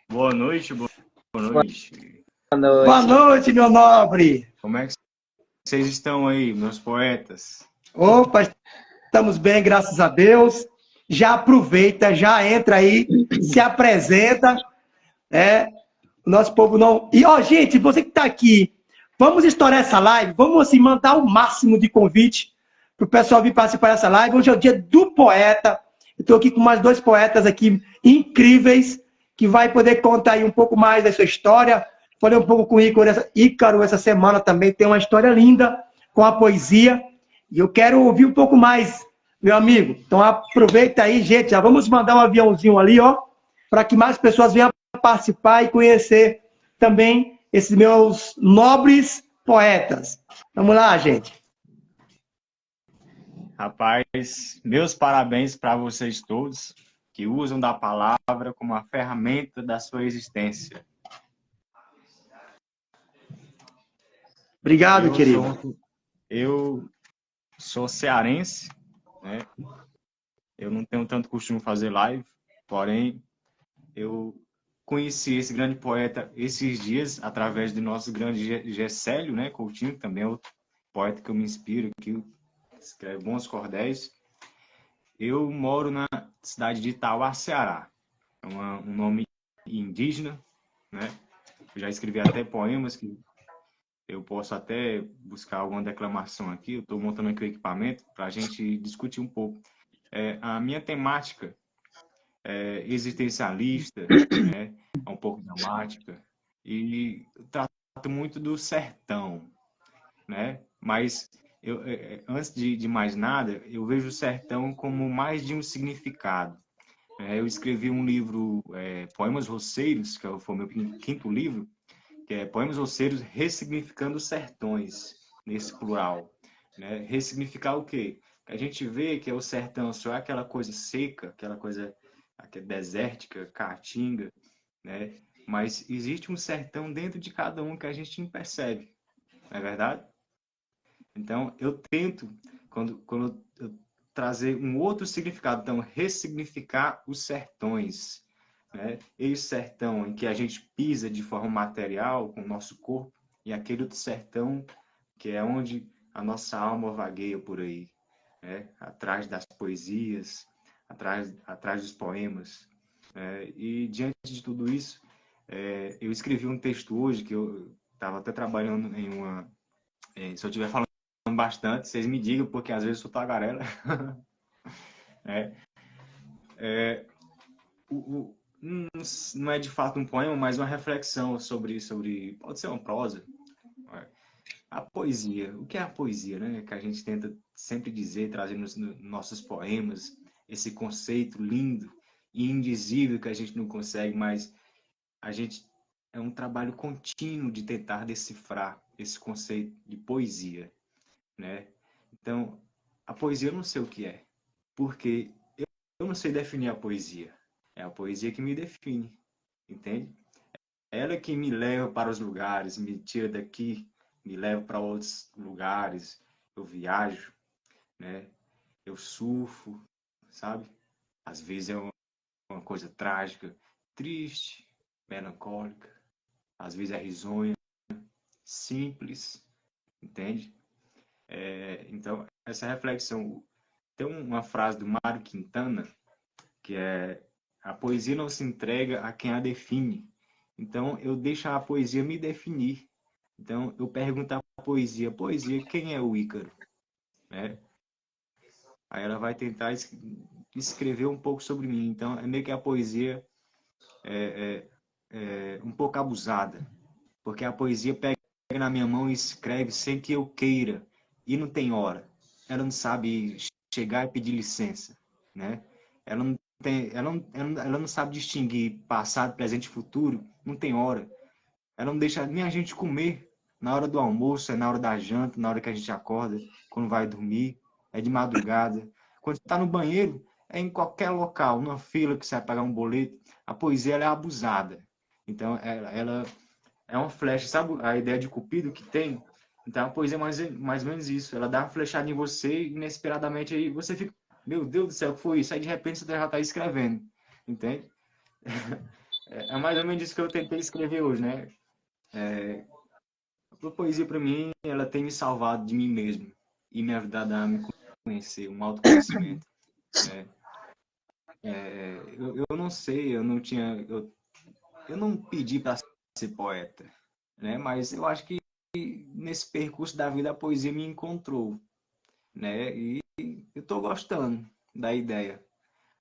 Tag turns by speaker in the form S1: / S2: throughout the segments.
S1: Boa noite, boa noite.
S2: Boa noite.
S3: Boa noite, meu nobre.
S1: Como é que vocês estão aí, meus poetas?
S3: Opa, estamos bem, graças a Deus. Já aproveita, já entra aí, se apresenta. O nosso povo não... E, ó, gente, você que está aqui, vamos estourar essa live, vamos, assim, mandar o máximo de convite para o pessoal vir participar dessa live. Hoje é o dia do poeta. Eu estou aqui com mais dois poetas aqui incríveis, que vai poder contar aí um pouco mais da sua história. Falei um pouco com o Ícaro essa semana também, tem uma história linda com a poesia. E eu quero ouvir um pouco mais, meu amigo. Então aproveita aí, gente. Já vamos mandar um aviãozinho ali, ó, para que mais pessoas venham participar e conhecer também esses meus nobres poetas. Vamos lá, gente.
S1: Rapaz, meus parabéns para vocês todos que usam da palavra como a ferramenta da sua existência.
S3: Obrigado, querido.
S1: Eu sou cearense, né? Eu não tenho tanto costume de fazer live, porém, eu conheci esse grande poeta esses dias através do nosso grande Gessélio, né? Coutinho, que também é outro poeta que eu me inspiro, que escreve bons cordéis. Eu moro na cidade de Itauá, Ceará. É um nome indígena, né? Eu já escrevi até poemas que eu posso até buscar alguma declamação aqui. Eu estou montando aqui o equipamento para a gente discutir um pouco. A minha temática é existencialista, né? É um pouco dramática e eu trato muito do sertão, né? Mas antes de mais nada, eu vejo o sertão como mais de um significado. Eu escrevi um livro, Poemas Roceiros, que foi o meu quinto livro, que é Poemas Roceiros Ressignificando os Sertões, nesse plural. Né? Ressignificar o quê? A gente vê que o sertão só é aquela coisa seca, aquela coisa desértica, caatinga, né? Mas existe um sertão dentro de cada um que a gente não percebe, não é verdade? Então, eu tento, quando eu trazer um outro significado, então, ressignificar os sertões, né? Esse sertão em que a gente pisa de forma material com o nosso corpo e aquele outro sertão que é onde a nossa alma vagueia por aí, né? Atrás das poesias, atrás dos poemas. E diante de tudo isso, eu escrevi um texto hoje que eu estava até trabalhando em uma... se eu estiver falando bastante, vocês me digam, porque às vezes eu sou tagarela. Não é de fato um poema, mas uma reflexão sobre pode ser uma prosa. A poesia. O que é a poesia, né? Que a gente tenta sempre dizer, trazer nos nossos poemas, esse conceito lindo e indizível que a gente não consegue, mas a gente é um trabalho contínuo de tentar decifrar esse conceito de poesia, né? Então, a poesia eu não sei o que é, porque eu não sei definir a poesia. É a poesia que me define, entende? Ela que me leva para os lugares, me tira daqui, me leva para outros lugares. Eu viajo, né? Eu surfo, sabe? Às vezes é uma coisa trágica, triste, melancólica. Às vezes é risonha, simples, entende? Então, essa reflexão... Tem uma frase do Mário Quintana, que é: a poesia não se entrega a quem a define. Então, eu deixo a poesia me definir. Então, eu pergunto à poesia, quem é o Ícaro? Né? Aí ela vai tentar escrever um pouco sobre mim. Então, é meio que a poesia é um pouco abusada. Porque a poesia pega na minha mão e escreve sem que eu queira. E não tem hora. Ela não sabe chegar e pedir licença. Né? Ela não sabe distinguir passado, presente e futuro. Não tem hora. Ela não deixa nem a gente comer na hora do almoço, é na hora da janta, na hora que a gente acorda, quando vai dormir, é de madrugada. Quando você está no banheiro, é em qualquer local, numa fila que você vai pagar um boleto. A poesia ela é abusada. Então, ela é uma flecha. Sabe a ideia de Cupido que tem? Então, a poesia é mais ou menos isso. Ela dá uma flechada em você e, inesperadamente, aí você fica... Meu Deus do céu, o que foi isso? Aí, de repente, você já está escrevendo. Entende? É mais ou menos isso que eu tentei escrever hoje, né? A poesia, para mim, ela tem me salvado de mim mesmo e me ajudado a me conhecer, um autoconhecimento, né? Eu não sei, eu não pedi para ser poeta, né? Mas eu acho que nesse percurso da vida a poesia me encontrou, né? E eu estou gostando da ideia,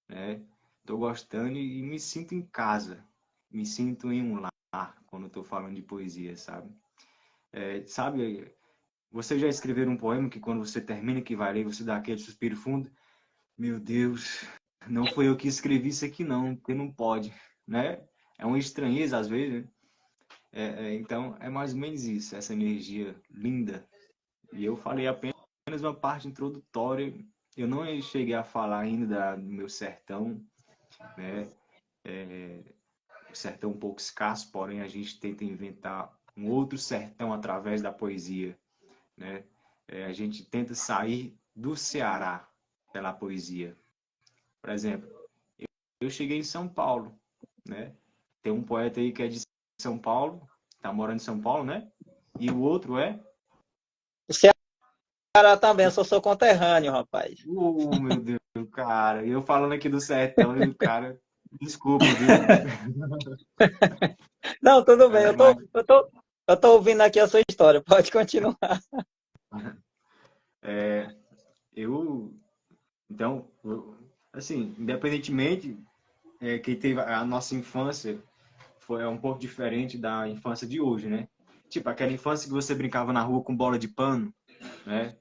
S1: né? Estou gostando e me sinto em casa, me sinto em um lar quando estou falando de poesia, sabe? Sabe, você já escreveu um poema que quando você termina que vai ler, você dá aquele suspiro fundo? Meu Deus, não foi eu que escrevi isso aqui não, porque não pode, né? É uma estranheza às vezes, né? Então, é mais ou menos isso, essa energia linda. E eu falei apenas uma parte introdutória, eu não cheguei a falar ainda do meu sertão, né? O sertão é um pouco escasso, porém a gente tenta inventar um outro sertão através da poesia, né? A gente tenta sair do Ceará pela poesia. Por exemplo, eu cheguei em São Paulo, né? Tem um poeta aí que é de São Paulo, tá morando em São Paulo, né? E o outro é...
S2: O Ceará também, eu sou seu conterrâneo, rapaz.
S1: Meu Deus, cara. E eu falando aqui do sertão, e o cara... Desculpa, viu?
S2: Não, tudo bem,
S1: É, mas,
S2: eu tô ouvindo aqui a sua história, pode continuar.
S1: eu... Então, assim, independentemente, quem teve a nossa infância foi um pouco diferente da infância de hoje, né? Tipo, aquela infância que você brincava na rua com bola de pano, né?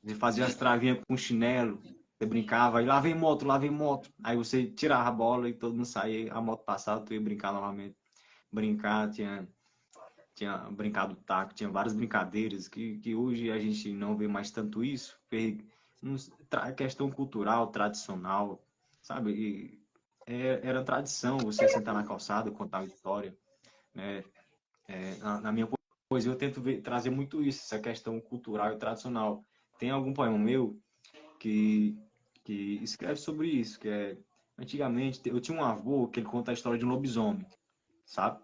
S1: Você fazia as travinhas com chinelo, você brincava, e lá vem moto, lá vem moto. Aí você tirava a bola e todo mundo saía, a moto passava, tu ia brincar novamente. Brincar, tinha brincado taco, tinha várias brincadeiras que hoje a gente não vê mais tanto isso. Questão cultural, tradicional, sabe? Era tradição você sentar na calçada, contar uma história, né? Na minha poesia eu tento trazer muito isso, essa questão cultural e tradicional. Tem algum poema meu que, que escreve sobre isso, que é... Antigamente, eu tinha um avô que ele conta a história de um lobisomem, sabe?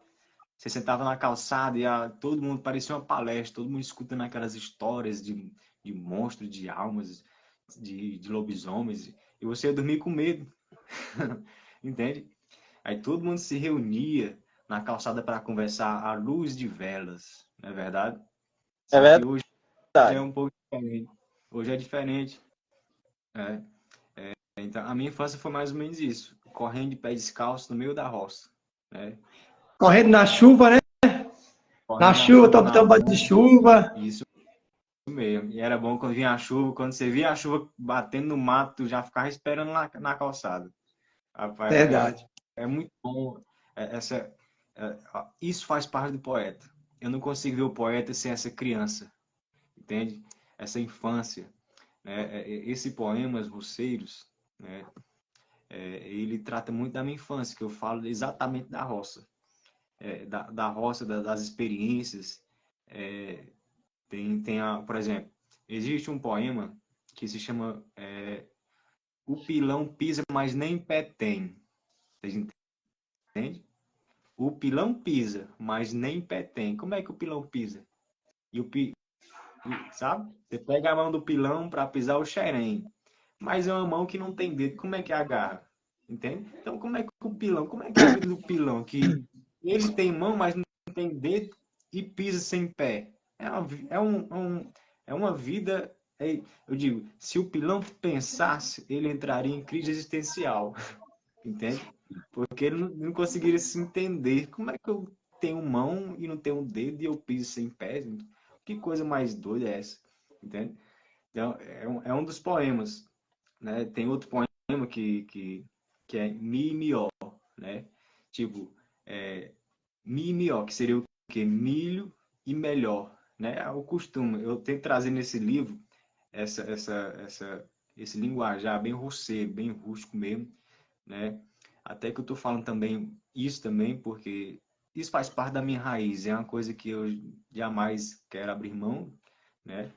S1: Você sentava na calçada e todo mundo parecia uma palestra, todo mundo escutando aquelas histórias de monstros, de almas, de lobisomens, e você ia dormir com medo, entende? Aí todo mundo se reunia na calçada para conversar à luz de velas, não é verdade?
S2: É
S1: Só que hoje é
S2: verdade.
S1: um pouco diferente. Hoje é diferente. Né? Então, a minha infância foi mais ou menos isso, correndo de pé descalço no meio da roça, né?
S3: Correndo na chuva, né? Na
S1: Correndo na
S3: chuva,
S1: chuva, na
S3: tomando de
S1: mão,
S3: chuva.
S1: isso mesmo. E era bom quando vinha a chuva, quando você via a chuva batendo no mato, tu já ficava esperando na calçada. Rapaz,
S3: Verdade.
S1: é muito bom. Isso faz parte do poeta. Eu não consigo ver o poeta sem essa criança, entende? Essa infância, né? Esse poema, Os Roceiros, né? Ele trata muito da minha infância, que eu falo exatamente da roça, da roça, das experiências. É, por exemplo, existe um poema que se chama O Pilão Pisa, mas nem pé tem. Vocês entendem? O pilão pisa, mas nem pé tem. Como é que o pilão pisa? E sabe? Você pega a mão do pilão para pisar o xerém. Mas é uma mão que não tem dedo. Como é que agarra? Entende? Então, como é que é a vida do pilão? Que ele tem mão, mas não tem dedo e pisa sem pé. É uma vida. Eu digo, se o pilão pensasse, ele entraria em crise existencial. Entende? Porque ele não conseguiria se entender. Como é que eu tenho mão e não tenho dedo e eu piso sem pé? Que coisa mais doida é essa? Entende? Então, é um dos poemas, né? Tem outro poema que é Mi e Mió, né? Tipo, Mi e Mió, que seria o quê? Milho e melhor, né? É o costume. Eu tento trazer nesse livro essa, essa, esse linguajar bem roceiro, bem rústico mesmo, né? Até que eu tô falando também isso também, porque isso faz parte da minha raiz, é uma coisa que eu jamais quero abrir mão, né?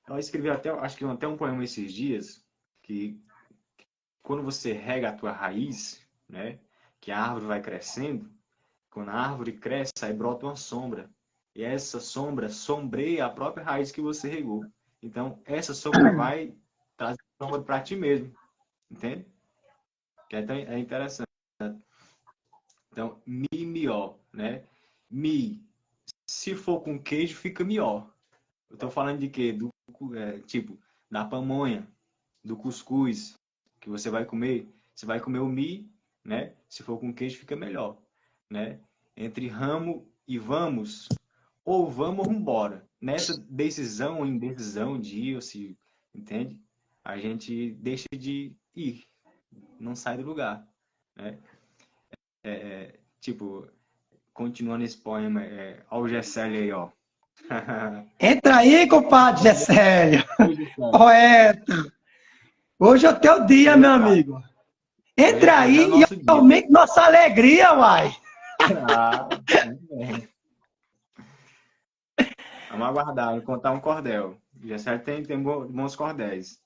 S1: Eu escrevi até, acho que até um poema esses dias, que quando você rega a tua raiz, né? que a árvore vai crescendo, quando a árvore cresce, aí brota uma sombra. E essa sombra sombreia a própria raiz que você regou. Então, essa sombra vai trazer sombra para ti mesmo. Entende? Que é interessante. Então, mió, né? Se for com queijo, fica mió. Eu tô falando de quê? Tipo, da pamonha, do cuscuz, que você vai comer. Você vai comer o né? Se for com queijo, fica melhor, né? Entre ramo e vamos, ou vamos ou embora. Nessa decisão ou indecisão de ir, ou se, entende? A gente deixa de ir, não sai do lugar, né? Tipo, continuando esse poema, ó o Gessélio aí, ó.
S3: Entra aí, compadre Gessélio. Poeta. Hoje é o teu dia, meu amigo. Entra aí e aumente nossa alegria, uai.
S1: Vamos aguardar, vou contar um cordel. O Gessélio tem bons cordéis.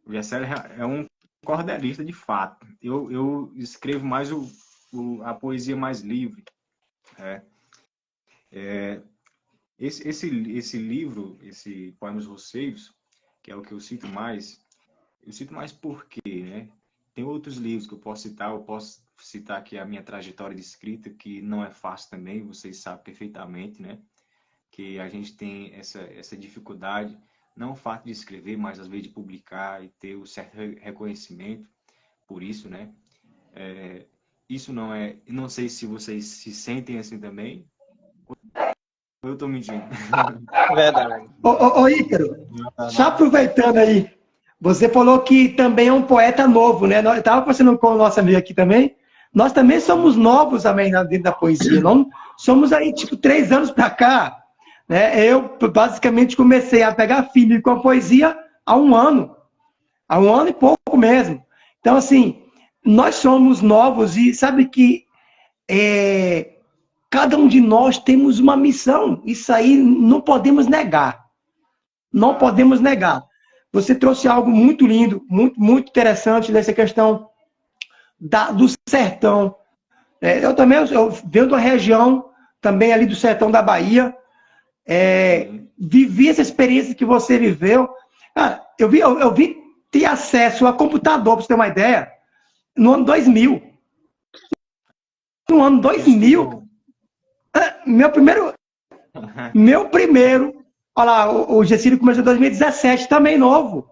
S1: O Gessélio é um cordelista de fato. Eu escrevo mais a poesia mais livre. Esse livro, esse Poemas Roceiros, que é o que eu cito mais porque, né? Tem outros livros que eu posso citar aqui a minha trajetória de escrita, que não é fácil também, vocês sabem perfeitamente, né? Que a gente tem essa dificuldade, não o fato de escrever, mas às vezes de publicar e ter um certo reconhecimento por isso, né? Isso não sei se vocês se sentem assim também, ou eu tô mentindo.
S2: Verdade.
S3: Ô Ícaro, só aproveitando aí, você falou que também é um poeta novo, né? Eu estava conversando com o nosso amigo aqui também. Nós também somos novos também dentro da poesia. Não somos aí, tipo, 3 anos para cá. Né? Eu, basicamente, comecei a pegar firme com a poesia há 1 ano. Há 1 ano e pouco mesmo. Então, assim, nós somos novos e sabe que cada um de nós temos uma missão. Isso aí não podemos negar. Não podemos negar. Você trouxe algo muito lindo, muito, muito interessante nessa questão do sertão. Eu também venho da região, também ali do sertão da Bahia. Vivi essa experiência que você viveu. Eu vi ter acesso a computador, para você ter uma ideia, no ano 2000. No ano 2000, meu primeiro, olha lá, o Gessílio começou em 2017, também novo.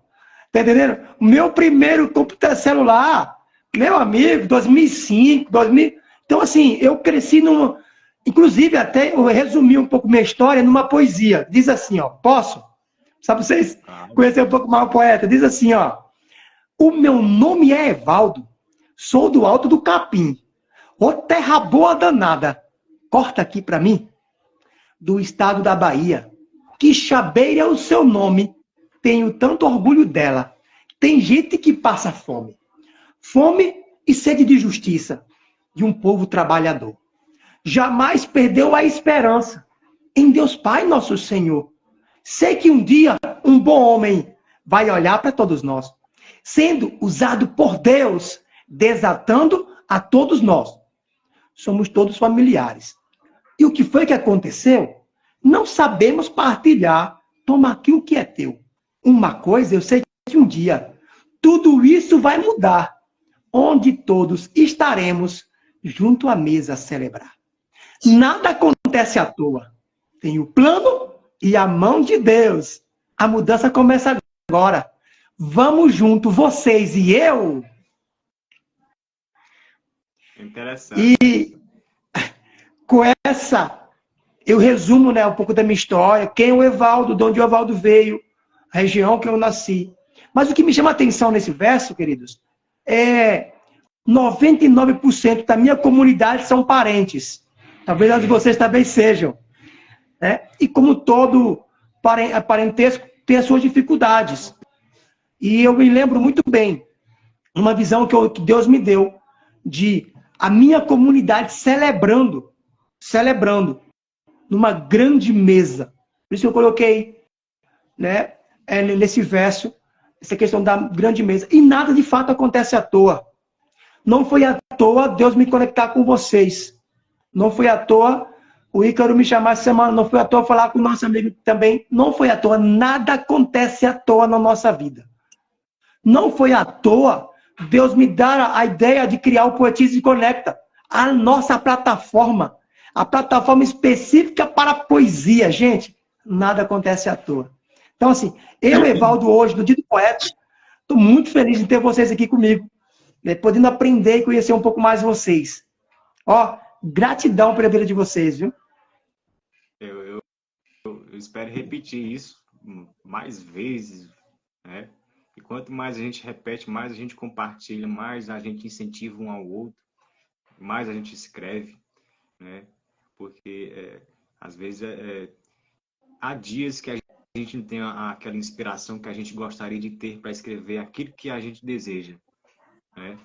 S3: Tá entendendo? Meu primeiro computador celular, meu amigo, 2005, 2000. Então, assim, eu cresci numa... Inclusive, até eu resumi um pouco minha história numa poesia. Diz assim, ó, posso? Só para vocês conhecerem um pouco mais o poeta. Diz assim, ó. O meu nome é Evaldo, sou do Alto do Capim. Ô terra boa danada, corta aqui para mim. Do estado da Bahia. Quixabeira é o seu nome. Tenho tanto orgulho dela. Tem gente que passa fome. Fome e sede de justiça. De um povo trabalhador. Jamais perdeu a esperança em Deus Pai, nosso Senhor. Sei que um dia um bom homem vai olhar para todos nós, sendo usado por Deus, desatando a todos nós. Somos todos familiares. E o que foi que aconteceu? Não sabemos partilhar. Toma aqui o que é teu. Uma coisa eu sei que um dia tudo isso vai mudar, onde todos estaremos junto à mesa a celebrar. Nada acontece à toa. Tem o plano e a mão de Deus. A mudança começa agora. Vamos junto, vocês e eu.
S1: Interessante.
S3: E com essa, eu resumo, né, um pouco da minha história. Quem é o Evaldo, de onde o Evaldo veio, a região que eu nasci. Mas o que me chama a atenção nesse verso, queridos, 99% da minha comunidade são parentes. Talvez as de vocês também sejam. Né? E como todo parentesco tem as suas dificuldades. E eu me lembro muito bem, uma visão que Deus me deu, de a minha comunidade celebrando, numa grande mesa. Por isso que eu coloquei, né, nesse verso, essa questão da grande mesa. E nada de fato acontece à toa. Não foi à toa Deus me conectar com vocês. Não foi à toa o Ícaro me chamar essa semana. Não foi à toa falar com o nosso amigo também. Não foi à toa. Nada acontece à toa na nossa vida. Não foi à toa Deus me dar a ideia de criar o Poetisa e Conecta. A nossa plataforma. A plataforma específica para a poesia. Gente, nada acontece à toa. Então, assim, eu, Evaldo, hoje, no Dia do Poeta, estou muito feliz de ter vocês aqui comigo, né, podendo aprender e conhecer um pouco mais vocês. Ó, gratidão pela vida de vocês, viu?
S1: Eu espero repetir isso mais vezes, né? E quanto mais a gente repete, mais a gente compartilha, mais a gente incentiva um ao outro, mais a gente escreve, né? Porque às vezes há dias que a gente não tem aquela inspiração que a gente gostaria de ter para escrever aquilo que a gente deseja, né?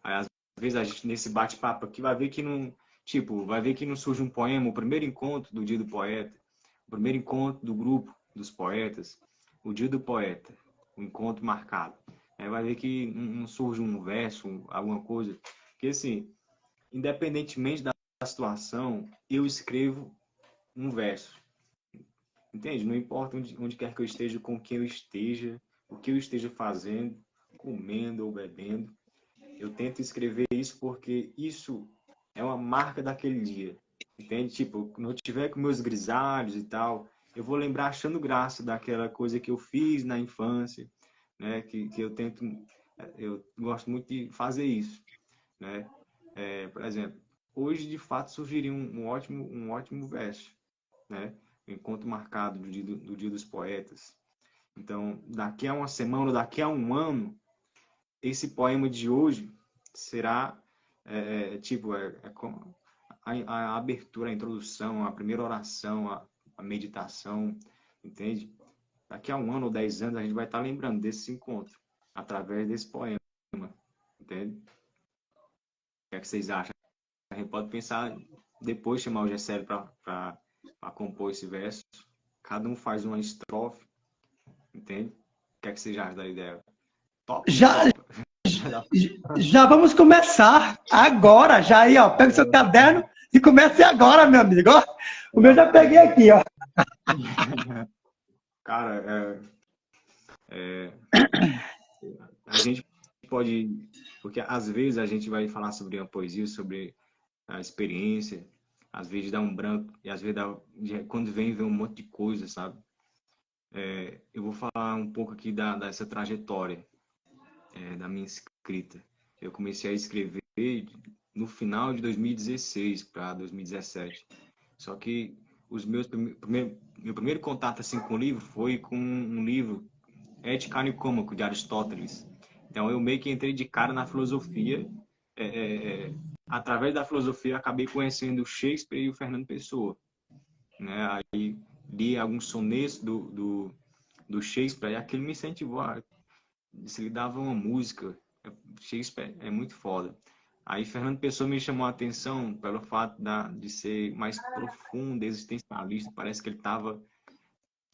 S1: Aí, às vezes a gente nesse bate-papo aqui vai ver que não surge um poema, o primeiro encontro do Dia do Poeta, o primeiro encontro do grupo dos poetas, o Dia do Poeta, o encontro marcado. Aí vai ver que não surge um verso, alguma coisa, porque assim, independentemente da situação, eu escrevo um verso. Entende? Não importa onde quer que eu esteja, com quem eu esteja, o que eu esteja fazendo, comendo ou bebendo, eu tento escrever isso porque isso é uma marca daquele dia. Entende? Tipo, quando eu tiver com meus grisalhos e tal, eu vou lembrar achando graça daquela coisa que eu fiz na infância, né? Que eu gosto muito de fazer isso, né? Por exemplo, hoje de fato surgiria um ótimo verso, né? O encontro marcado do Dia dos Poetas. Então, daqui a uma semana, daqui a um ano, esse poema de hoje será como a abertura, a introdução, a primeira oração, a meditação, entende? Daqui a um ano ou 10 anos a gente vai estar lembrando desse encontro, através desse poema, entende? O que é que vocês acham? A gente pode pensar, depois chamar o Gessélio para compor esse verso. Cada um faz uma estrofe, entende? O que é que vocês acham da ideia? Top,
S3: já,
S1: top.
S3: já vamos começar agora, já aí, ó. Pega o seu caderno e comece agora, meu amigo. Ó, o meu já peguei aqui, ó.
S1: Cara, a gente pode... Porque às vezes a gente vai falar sobre a poesia, sobre a experiência, às vezes dá um branco, e às vezes quando vem um monte de coisa, sabe? Eu vou falar um pouco aqui dessa trajetória, da minha escrita. Eu comecei a escrever no final de 2016 para 2017. Só que meu primeiro contato assim, com o livro foi com um livro, Ética Nicômaco, de Aristóteles. Então eu meio que entrei de cara na filosofia. Através da filosofia eu acabei conhecendo o Shakespeare e o Fernando Pessoa, né? Aí li alguns sonetos do Shakespeare e aquilo me incentivou ele dava uma música. Shakespeare é muito foda. Aí Fernando Pessoa me chamou a atenção pelo fato de ser mais profundo, existencialista. Parece que ele estava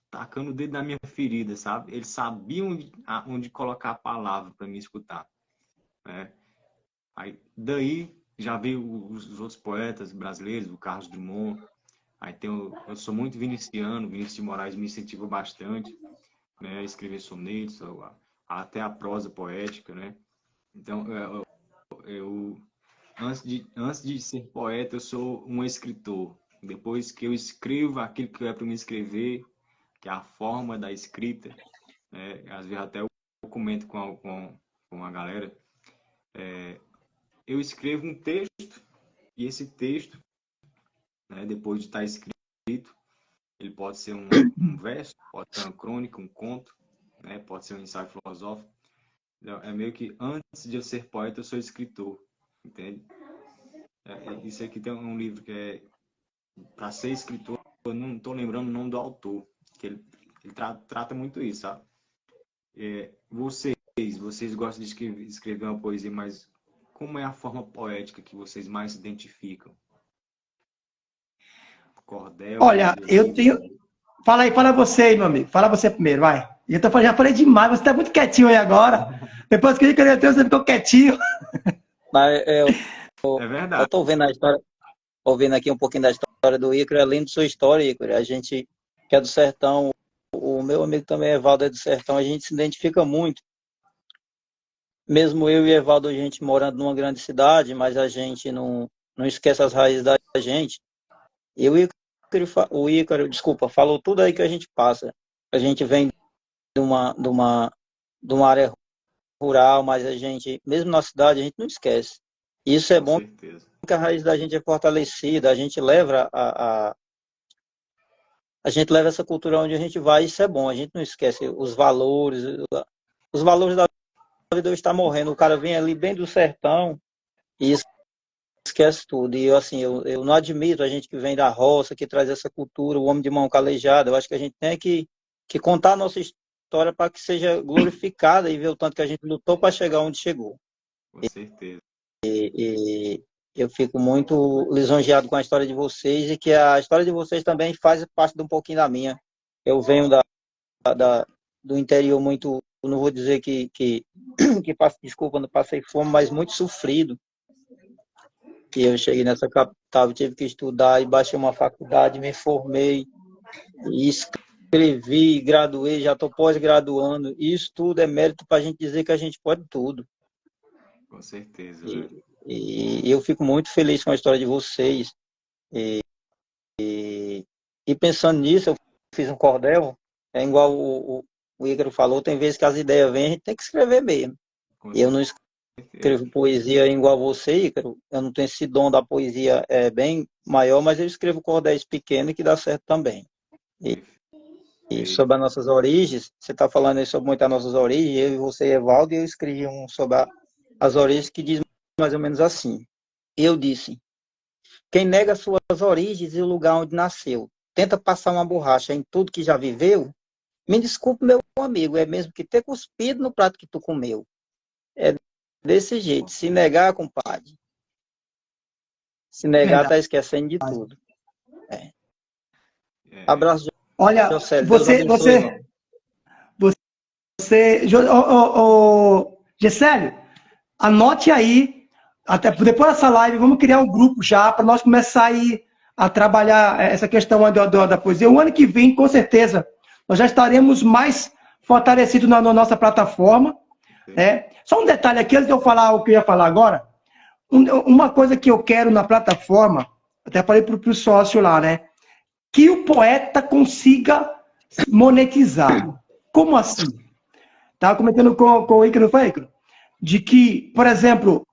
S1: tacando o dedo na minha ferida, sabe? Ele sabia onde colocar a palavra para me escutar, né? Aí daí já veio os outros poetas brasileiros, o Carlos Drummond. Aí eu sou muito viniciano, Vinícius de Moraes me incentiva bastante, né, a escrever sonetos, até a prosa poética, né? Então, antes de ser poeta, eu sou um escritor. Depois que eu escrevo aquilo que é para me escrever, que é a forma da escrita, né? Às vezes até eu comento com a galera, eu escrevo um texto, e esse texto, né, depois de estar escrito, ele pode ser um verso, pode ser uma crônica, um conto, né, pode ser um ensaio filosófico. Então, é meio que antes de eu ser poeta, eu sou escritor, entende? Isso aqui tem um livro que é para ser escritor, eu não estou lembrando o nome do autor, que ele trata muito isso, sabe? Vocês gostam de escrever uma poesia, mas como é a forma poética que vocês mais se identificam? Cordel?
S3: Olha, eu tenho... Fala você aí, meu amigo. Fala você primeiro, vai. Já falei demais, você tá muito quietinho aí agora. Depois que eu você ficou quietinho.
S2: Mas
S1: É
S2: eu
S1: verdade.
S2: tô vendo a história, ouvindo aqui um pouquinho da história do Ícaro, é lindo sua história, Ícaro. A gente que é do sertão, o meu amigo também, Evaldo, é do sertão, a gente se identifica muito. Mesmo eu e Evaldo, a gente morando numa grande cidade, mas a gente não esquece as raízes da gente. E o Ícaro, desculpa, falou tudo aí que a gente passa. A gente vem de uma área rural, mas a gente, mesmo na cidade, a gente não esquece. Isso é
S1: Com
S2: bom
S1: certeza.
S2: porque a raiz da gente é fortalecida, a gente leva essa cultura onde a gente vai, isso é bom, a gente não esquece os valores da vida está morrendo, o cara vem ali bem do sertão e esquece tudo. E assim, eu não admito a gente que vem da roça, que traz essa cultura, o homem de mão calejada, eu acho que a gente tem que contar a nossa história para que seja glorificada e ver o tanto que a gente lutou para chegar onde chegou.
S1: Com certeza.
S2: E eu fico muito lisonjeado com a história de vocês e que a história de vocês também faz parte de um pouquinho da minha. Eu venho do interior muito, eu não vou dizer que desculpa, não passei fome, mas muito sofrido. Que eu cheguei nessa capital, tive que estudar e baixei uma faculdade, me formei e escrevi, graduei, já estou pós-graduando. Isso tudo é mérito para a gente dizer que a gente pode tudo.
S1: Com certeza, velho.
S2: E eu fico muito feliz com a história de vocês. E pensando nisso, eu fiz um cordel, é igual o Ícaro falou, tem vezes que as ideias vêm, a gente tem que escrever mesmo.
S1: Com
S2: Eu não
S1: certeza.
S2: escrevo poesia igual você, Ícaro, eu não tenho esse dom da poesia bem maior, mas eu escrevo cordéis pequenos que dá certo também. E sobre as nossas origens, você está falando aí sobre muitas nossas origens, eu e você, Evaldo, e eu escrevi um sobre as origens que diz mais ou menos assim. Eu disse: quem nega suas origens e o lugar onde nasceu, tenta passar uma borracha em tudo que já viveu, me desculpe, meu amigo, é mesmo que ter cuspido no prato que tu comeu. É desse jeito, se negar, compadre, se negar,
S3: Verdade.
S2: tá esquecendo de tudo.
S1: É,
S2: Abraço,
S3: Olha,
S2: José, Deus abençoe, irmão.
S3: Gessélio, anote aí, até depois dessa live, vamos criar um grupo já para nós começar aí a trabalhar essa questão da poesia. O ano que vem, com certeza, nós já estaremos mais fortalecidos na nossa plataforma. Só um detalhe aqui, antes de eu falar o que eu ia falar agora, uma coisa que eu quero na plataforma, até falei para o sócio lá, né? Que o poeta consiga monetizar. Como assim? Estava comentando com o Ícaro, foi, Ícaro? De que, por exemplo,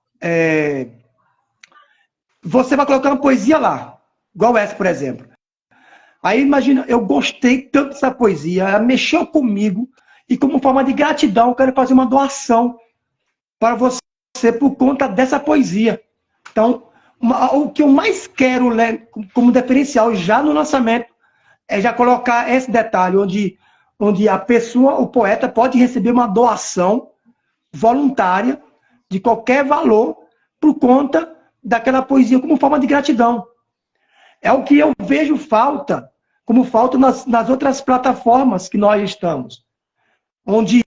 S3: você vai colocar uma poesia lá, igual essa, por exemplo. Aí, imagina, eu gostei tanto dessa poesia, ela mexeu comigo, e como forma de gratidão, eu quero fazer uma doação para você por conta dessa poesia. Então, o que eu mais quero, né, como diferencial já no lançamento é já colocar esse detalhe, onde a pessoa, o poeta, pode receber uma doação voluntária de qualquer valor por conta daquela poesia como forma de gratidão. É o que eu vejo falta, como falta nas outras plataformas que nós estamos. Onde,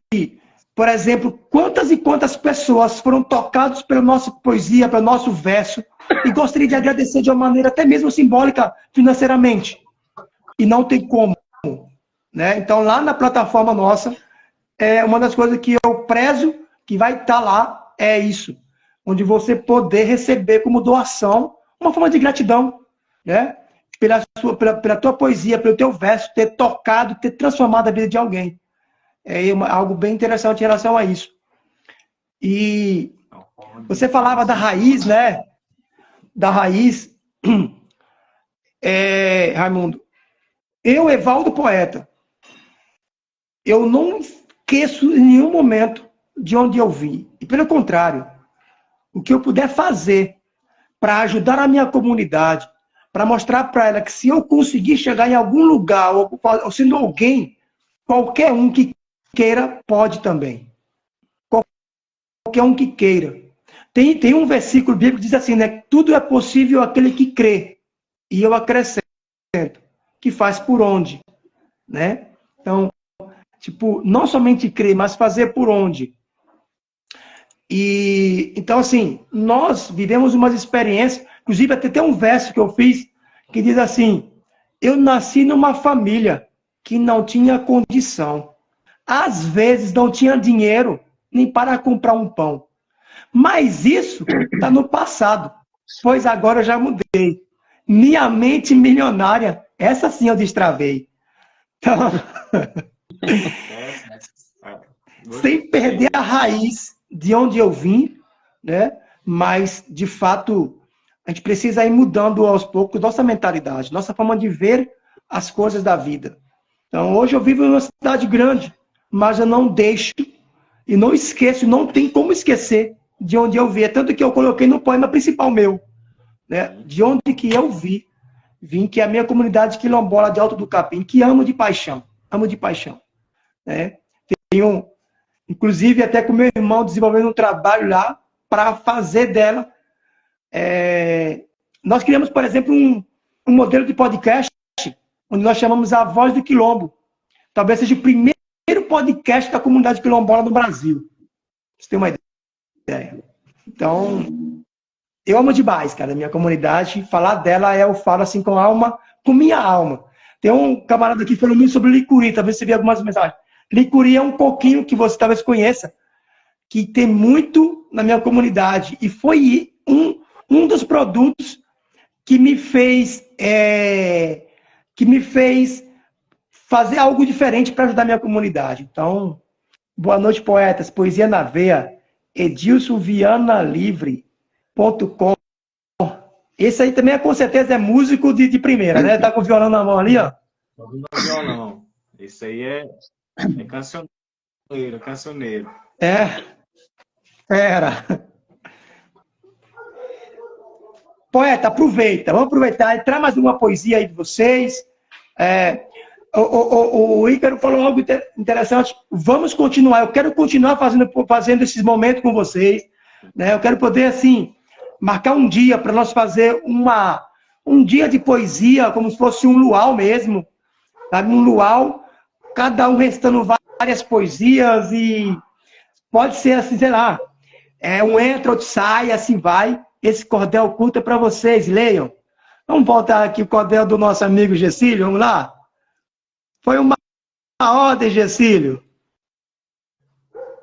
S3: por exemplo, quantas e quantas pessoas foram tocadas pela nossa poesia, pelo nosso verso, e gostaria de agradecer de uma maneira até mesmo simbólica, financeiramente. E não tem como. Né? Então, lá na plataforma nossa, uma das coisas que eu prezo, que vai estar lá, é isso. Onde você poder receber como doação uma forma de gratidão, né? Pela tua poesia, pelo teu verso, ter tocado, ter transformado a vida de alguém. É algo bem interessante em relação a isso. E você falava da raiz, né? Da raiz. Raimundo, eu, Evaldo Poeta, eu não esqueço em nenhum momento de onde eu vim. E pelo contrário, o que eu puder fazer para ajudar a minha comunidade, para mostrar para ela que se eu conseguir chegar em algum lugar, ou sendo alguém, qualquer um que queira, pode também. Qualquer um que queira. Tem um versículo bíblico que diz assim, né? Tudo é possível àquele que crê. E eu acrescento, que faz por onde, né? Então, tipo, não somente crer, mas fazer por onde. E então, assim, nós vivemos umas experiências, inclusive até tem um verso que eu fiz que diz assim: eu nasci numa família que não tinha condição. Às vezes não tinha dinheiro nem para comprar um pão. Mas isso está no passado, pois agora eu já mudei. Minha mente milionária, essa sim eu destravei. Então, sem perder a raiz de onde eu vim, né? Mas, de fato, a gente precisa ir mudando aos poucos nossa mentalidade, nossa forma de ver as coisas da vida. Então, hoje eu vivo em uma cidade grande, mas eu não deixo e não esqueço, não tem como esquecer de onde eu vim. Tanto que eu coloquei no poema principal meu, né? De onde que eu vim, que é a minha comunidade quilombola de Alto do Capim, que amo de paixão, né? Tenho, inclusive, até com meu irmão desenvolvendo um trabalho lá para fazer dela. Nós criamos, por exemplo, um modelo de podcast, onde nós chamamos A Voz do Quilombo. Talvez seja o primeiro podcast da comunidade quilombola no Brasil. Você tem uma ideia? Então, eu amo demais, cara, a minha comunidade. Falar dela eu falo assim com alma, com minha alma. Tem um camarada aqui falando muito sobre licuri, talvez você veja algumas mensagens. Licuri é um coquinho que você talvez conheça, que tem muito na minha comunidade. E foi um dos produtos que me fez fazer algo diferente para ajudar a minha comunidade. Então, boa noite, poetas. Poesia na veia, edilsonvianalivre.com. Esse aí também, com certeza, é músico de primeira, né? Tá com o violão na mão ali, ó.
S1: Violão. Esse aí é cancioneiro.
S3: Era. Poeta, aproveita. Vamos aproveitar. Entrar mais uma poesia aí de vocês. O Ícaro falou algo interessante. Vamos continuar. Eu quero continuar fazendo esses momentos com vocês, né? Eu quero poder, assim, marcar um dia para nós fazer um dia de poesia, como se fosse um luau mesmo. Sabe? Um luau, cada um recitando várias poesias e pode ser assim, sei lá, um entra, outro sai, assim vai. Esse cordel curto é para vocês, leiam. Vamos voltar aqui o cordel do nosso amigo Gessílio, vamos lá? Foi uma ordem, Gessílio.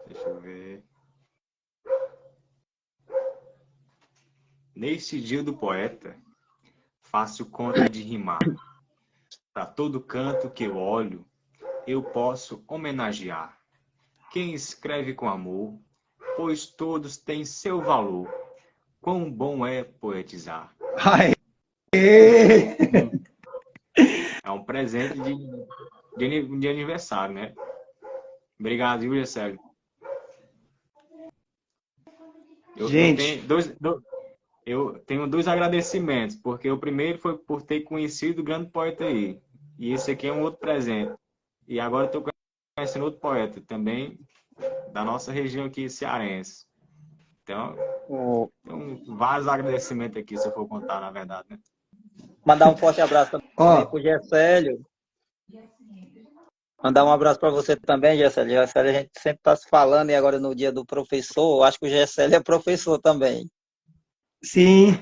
S1: Deixa eu ver. Neste dia do poeta, faço conta de rimar. Para todo canto que eu olho, eu posso homenagear. Quem escreve com amor, pois todos têm seu valor. Quão bom é poetizar.
S3: Aê!
S1: É um presente de aniversário, né? Obrigado, viu, Gessílio?
S3: Gente,
S1: eu tenho dois agradecimentos, porque o primeiro foi por ter conhecido o grande poeta aí. E esse aqui é um outro presente. E agora estou conhecendo outro poeta também da nossa região aqui, cearense. Então, vários agradecimentos aqui, se eu for contar, na verdade, né?
S2: Mandar um forte abraço também para o Gessílio. Mandar um abraço para você também, Gessílio. Gessílio, a gente sempre está se falando, e agora no dia do professor, acho que o Gessílio é professor também.
S3: Sim.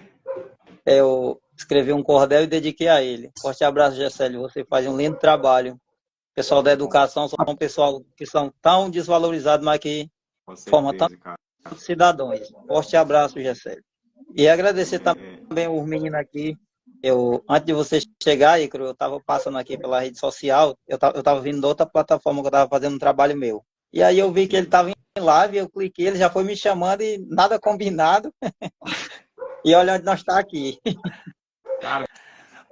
S2: Eu escrevi um cordel e dediquei a ele. Forte abraço, Gessílio. Você faz um lindo trabalho. O pessoal da educação são um pessoal que são tão desvalorizados, mas que formam tantos cidadãos. Forte abraço, Gessílio. E agradecer também os meninos aqui. Antes de você chegar, Ícaro, eu estava passando aqui pela rede social, eu estava vindo de outra plataforma que eu estava fazendo um trabalho meu. E aí eu vi que ele estava em live, eu cliquei, ele já foi me chamando e nada combinado. E olha onde nós estamos aqui.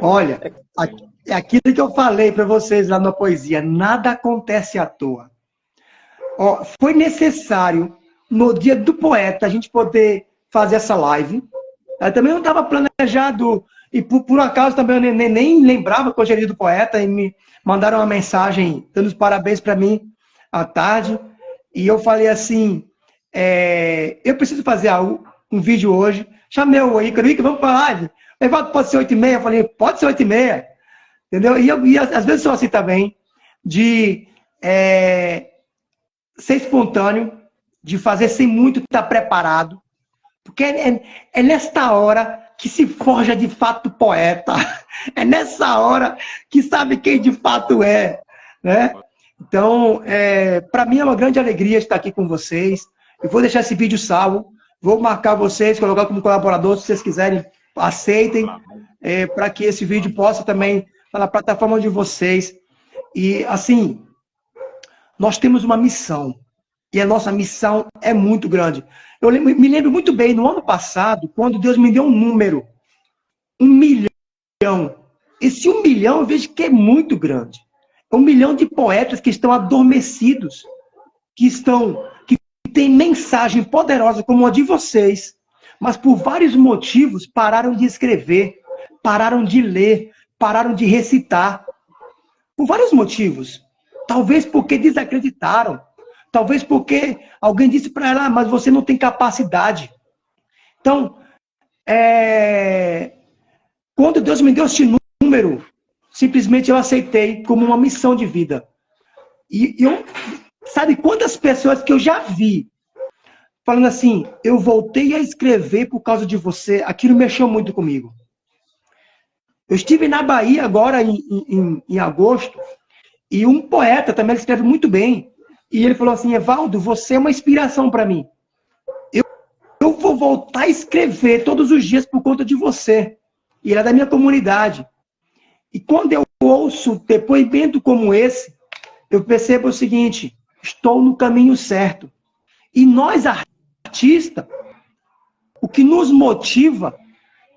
S3: Olha, é aquilo que eu falei para vocês lá na poesia, nada acontece à toa. Foi necessário, no dia do poeta, a gente poder fazer essa live. Eu também não estava planejado, e por acaso também eu nem lembrava que hoje era dia do poeta, e me mandaram uma mensagem dando os parabéns para mim à tarde. E eu falei assim, eu preciso fazer um vídeo hoje. Chamei o Ícaro, vamos para a live. Evaldo, pode ser 8h30? Eu falei, pode ser 8h30. Entendeu? E às vezes sou assim também, de ser espontâneo, de fazer sem muito estar preparado, porque é nesta hora que se forja de fato poeta, é nessa hora que sabe quem de fato é, né? Então, para mim é uma grande alegria estar aqui com vocês. Eu vou deixar esse vídeo salvo, vou marcar vocês, colocar como colaborador, se vocês quiserem, aceitem, para que esse vídeo possa também estar na plataforma de vocês. E, assim, nós temos uma missão, e a nossa missão é muito grande. Eu me lembro muito bem, no ano passado, quando Deus me deu um número, 1 milhão. Esse 1 milhão eu vejo que é muito grande. É 1 milhão de poetas que estão adormecidos, que têm mensagem poderosa como a de vocês, mas por vários motivos pararam de escrever, pararam de ler, pararam de recitar. Por vários motivos. Talvez porque desacreditaram. Talvez porque alguém disse para ela, mas você não tem capacidade. Então, quando Deus me deu esse número, simplesmente eu aceitei como uma missão de vida. E sabe quantas pessoas que eu já vi falando assim, eu voltei a escrever por causa de você, aquilo mexeu muito comigo. Eu estive na Bahia agora, em agosto, e um poeta também, ele escreve muito bem, e ele falou assim, Evaldo, você é uma inspiração para mim. Eu vou voltar a escrever todos os dias por conta de você. E ele é da minha comunidade. E quando eu ouço depoimento como esse, eu percebo o seguinte, estou no caminho certo. E nós, artistas, o que nos motiva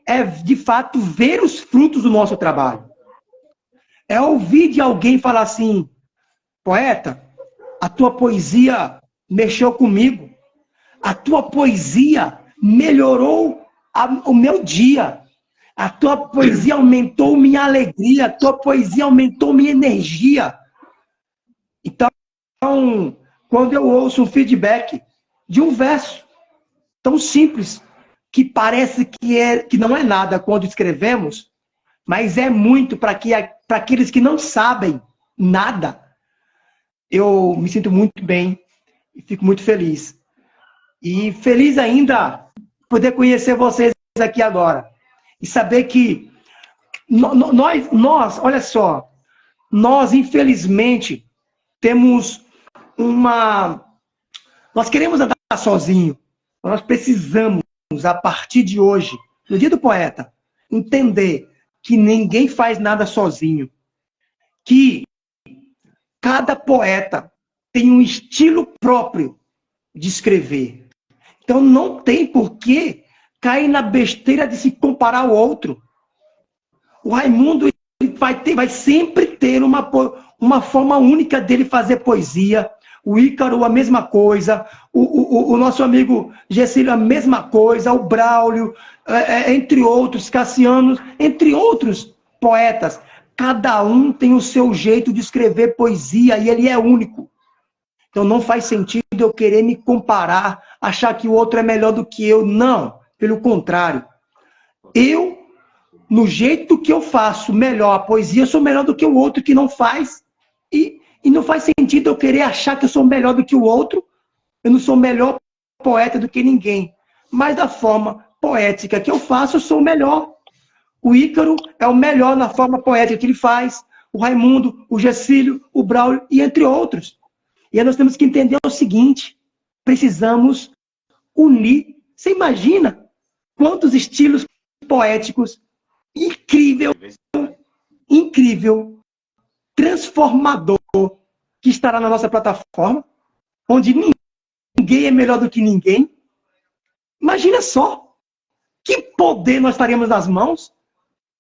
S3: é, de fato, ver os frutos do nosso trabalho. É ouvir de alguém falar assim, poeta, a tua poesia mexeu comigo. A tua poesia melhorou o meu dia. A tua poesia aumentou minha alegria. A tua poesia aumentou minha energia. Então, quando eu ouço um feedback de um verso tão simples, que parece que não é nada quando escrevemos, mas é muito para aqueles que não sabem nada, eu me sinto muito bem e fico muito feliz. E feliz ainda poder conhecer vocês aqui agora. E saber que nós, olha só, nós infelizmente temos nós queremos andar sozinho. Nós precisamos, a partir de hoje, no Dia do Poeta, entender que ninguém faz nada sozinho. Que cada poeta tem um estilo próprio de escrever. Então não tem por que cair na besteira de se comparar ao outro. O Raimundo vai sempre ter uma forma única dele fazer poesia. O Ícaro, a mesma coisa. O nosso amigo Gessílio, a mesma coisa. O Braulio, entre outros, Cassiano, entre outros poetas. Cada um tem o seu jeito de escrever poesia e ele é único. Então não faz sentido eu querer me comparar, achar que o outro é melhor do que eu. Não, pelo contrário. Eu, no jeito que eu faço melhor a poesia, eu sou melhor do que o outro que não faz. E não faz sentido eu querer achar que eu sou melhor do que o outro. Eu não sou melhor poeta do que ninguém. Mas da forma poética que eu faço, eu sou o melhor. O Ícaro é o melhor na forma poética que ele faz. O Raimundo, o Gessílio, o Braulio e entre outros. E aí nós temos que entender o seguinte. Precisamos unir. Você imagina quantos estilos poéticos incrível, transformador que estará na nossa plataforma, onde ninguém é melhor do que ninguém. Imagina só, que poder nós estaríamos nas mãos,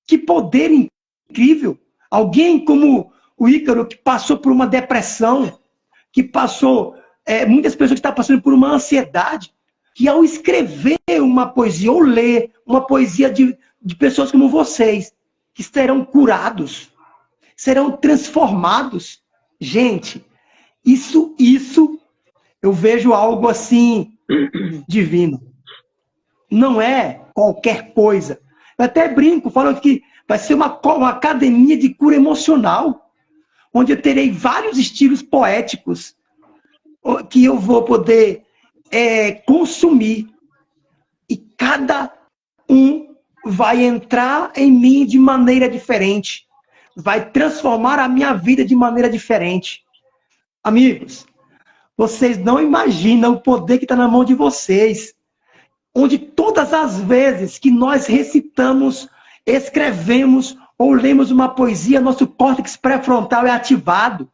S3: que poder incrível. Alguém como o Ícaro, que passou por uma depressão, que passou, muitas pessoas que estão passando por uma ansiedade, que ao escrever uma poesia, ou ler uma poesia de pessoas como vocês, que serão curados, serão transformados. Gente, isso eu vejo algo assim divino. Não é qualquer coisa. Eu até brinco, falo que vai ser uma academia de cura emocional, onde eu terei vários estilos poéticos que eu vou poder consumir. E cada um vai entrar em mim de maneira diferente. Vai transformar a minha vida de maneira diferente. Amigos, vocês não imaginam o poder que está na mão de vocês. Onde todas as vezes que nós recitamos, escrevemos ou lemos uma poesia, nosso córtex pré-frontal é ativado.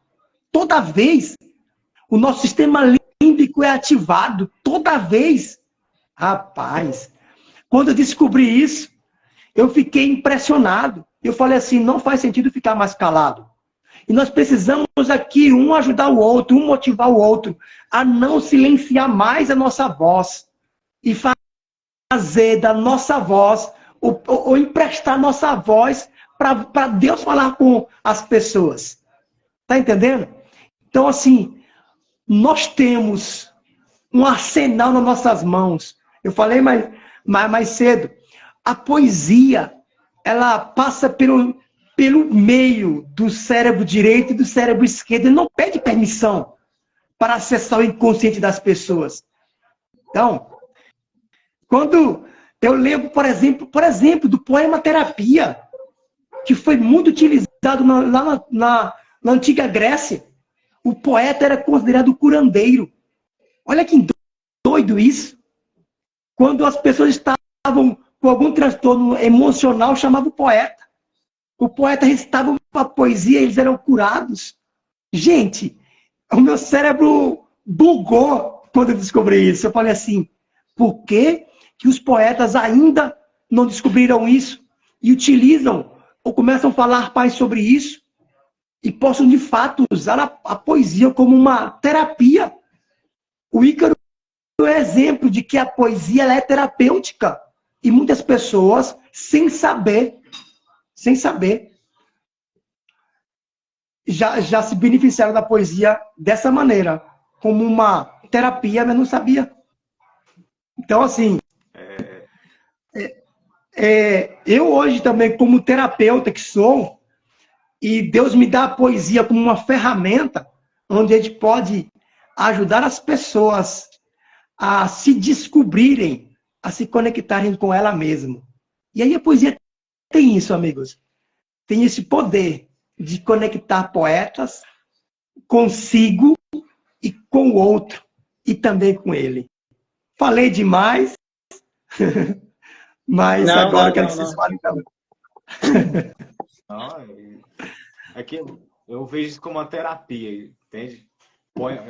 S3: Toda vez. O nosso sistema límbico é ativado. Toda vez. Rapaz, quando eu descobri isso, eu fiquei impressionado. Eu falei assim, não faz sentido ficar mais calado. E nós precisamos aqui um ajudar o outro, um motivar o outro a não silenciar mais a nossa voz e fazer da nossa voz, ou emprestar nossa voz para Deus falar com as pessoas. Tá entendendo? Então, assim, nós temos um arsenal nas nossas mãos. Eu falei mais cedo, a poesia, ela passa pelo meio do cérebro direito e do cérebro esquerdo. Ele não pede permissão para acessar o inconsciente das pessoas. Então, quando eu lembro, por exemplo, do poema Terapia, que foi muito utilizado lá na antiga Grécia, o poeta era considerado curandeiro. Olha que doido isso. Quando as pessoas estavam com algum transtorno emocional, chamava o poeta. O poeta recitava uma poesia, eles eram curados. Gente, o meu cérebro bugou quando eu descobri isso. Eu falei assim, por que os poetas ainda não descobriram isso e utilizam ou começam a falar mais sobre isso e possam de fato usar a poesia como uma terapia? O Ícaro é exemplo de que a poesia ela é terapêutica e muitas pessoas, sem saber, já se beneficiaram da poesia dessa maneira, como uma terapia, mas não sabia. Então, assim, eu hoje também, como terapeuta que sou, e Deus me dá a poesia como uma ferramenta, onde a gente pode ajudar as pessoas a se descobrirem, a se conectarem com ela mesma. E aí a poesia tem isso, amigos. Tem esse poder de conectar poetas consigo e com o outro, e também com ele. Falei demais, mas
S2: Não,
S3: agora
S2: não,
S3: eu quero
S2: não,
S3: que vocês
S2: não.
S3: falem também.
S1: Aqui eu vejo isso como uma terapia, entende?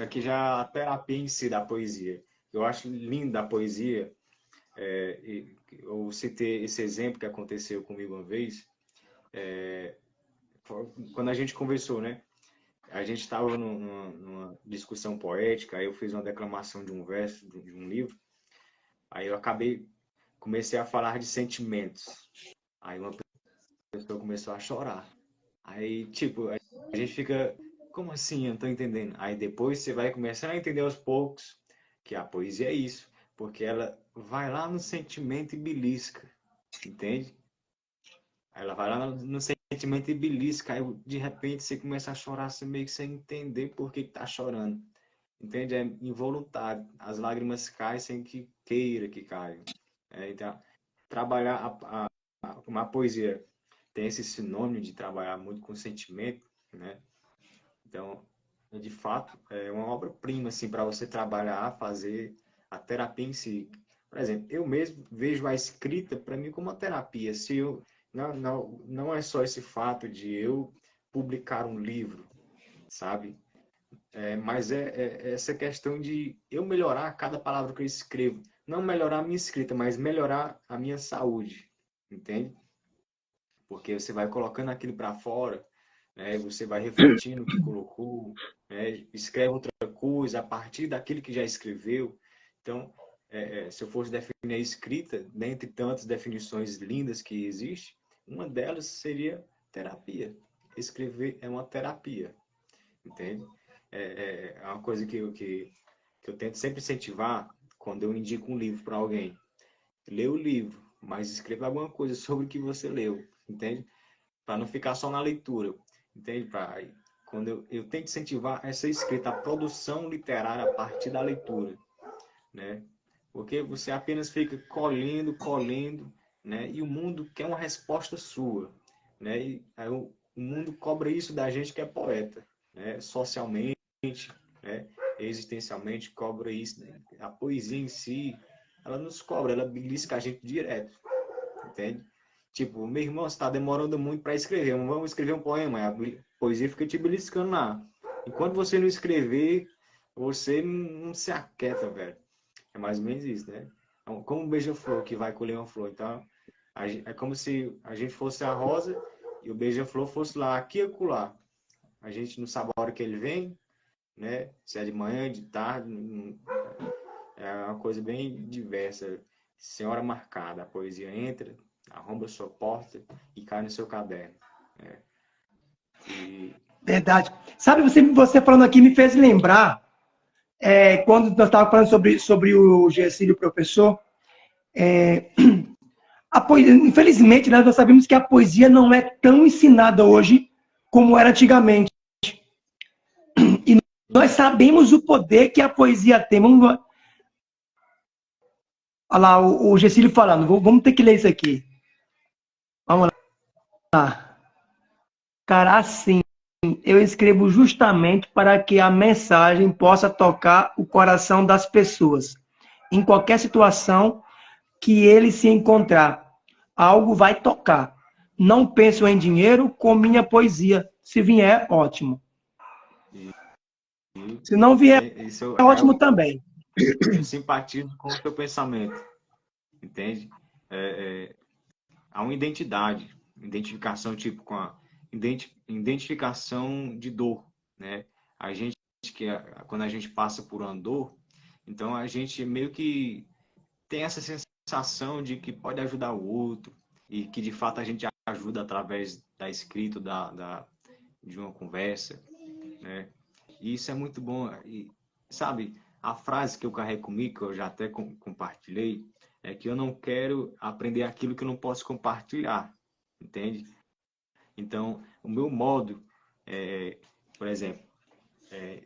S1: Aqui já a terapia em si da poesia. Eu acho linda a poesia. Eu citei esse exemplo que aconteceu comigo uma vez. Quando a gente conversou, né? A gente estava numa discussão poética, aí eu fiz uma declamação de um verso, de um livro. Aí eu comecei a falar de sentimentos. Aí uma pessoa começou a chorar. Aí, tipo, a gente fica, como assim? Eu não tô entendendo. Aí depois você vai começando a entender aos poucos que a poesia é isso. Porque ela vai lá no sentimento e belisca. Entende? Aí ela vai lá no sentimento e belisca. Aí de repente você começa a chorar, você meio que sem entender por que tá chorando. Entende? É involuntário. As lágrimas caem sem que queira que caiam. Então, trabalhar uma poesia tem esse sinônimo de trabalhar muito com sentimento, né? Então, de fato, é uma obra-prima assim, para você trabalhar, fazer a terapia em si. Por exemplo, eu mesmo vejo a escrita para mim como uma terapia. Se eu, não é só esse fato de eu publicar um livro, sabe? Mas essa questão de eu melhorar cada palavra que eu escrevo. Não melhorar a minha escrita, mas melhorar a minha saúde, entende? Porque você vai colocando aquilo para fora, né? Você vai refletindo o que colocou, né? Escreve outra coisa a partir daquilo que já escreveu. Então, se eu fosse definir a escrita, dentre tantas definições lindas que existem, uma delas seria terapia. Escrever é uma terapia, entende? É uma coisa que eu tento sempre incentivar quando eu indico um livro para alguém. Lê o livro, mas escreva alguma coisa sobre o que você leu, entende? Para não ficar só na leitura, entende? Quando eu tento incentivar essa escrita, a produção literária a partir da leitura. né? Porque você apenas fica colhendo, né? E o mundo quer uma resposta sua, né? E aí o mundo cobra isso da gente que é poeta, né? Socialmente, né? Existencialmente cobra isso, né? A poesia em si, ela nos cobra, ela belisca a gente direto, entende? Tipo, meu irmão, você está demorando muito para escrever, vamos escrever um poema, a poesia fica te beliscando lá. Enquanto você não escrever, você não se aquieta, velho. É mais ou menos isso, né? Então, como um beija-flor que vai colher uma flor. Então, é como se a gente fosse a rosa e o beija-flor fosse lá, aqui e acolá. A gente não sabe a hora que ele vem, né? Se é de manhã, de tarde. É uma coisa bem diversa. Senhora marcada, a poesia entra, arromba sua porta e cai no seu caderno. Né? E...
S3: Verdade. Sabe, você falando aqui me fez lembrar, quando nós estávamos falando sobre o Gercílio professor, infelizmente, nós sabemos que a poesia não é tão ensinada hoje como era antigamente. E nós sabemos o poder que a poesia tem. Olha lá, o Gercílio falando, vamos ter que ler isso aqui. Vamos lá. Cara, assim, eu escrevo justamente para que a mensagem possa tocar o coração das pessoas. Em qualquer situação que ele se encontrar, algo vai tocar. Não penso em dinheiro com minha poesia. Se vier, ótimo. Se não vier, é ótimo também.
S1: Eu simpatizo com o seu pensamento, entende? Há uma identificação tipo com a identificação de dor, né? A gente quando a gente passa por uma dor, então a gente meio que tem essa sensação de que pode ajudar o outro e que de fato a gente ajuda através da escrita, de uma conversa, né? E isso é muito bom. E, sabe, a frase que eu carrego comigo, que eu já até compartilhei, é que eu não quero aprender aquilo que eu não posso compartilhar, entende? Então, o meu modo, por exemplo,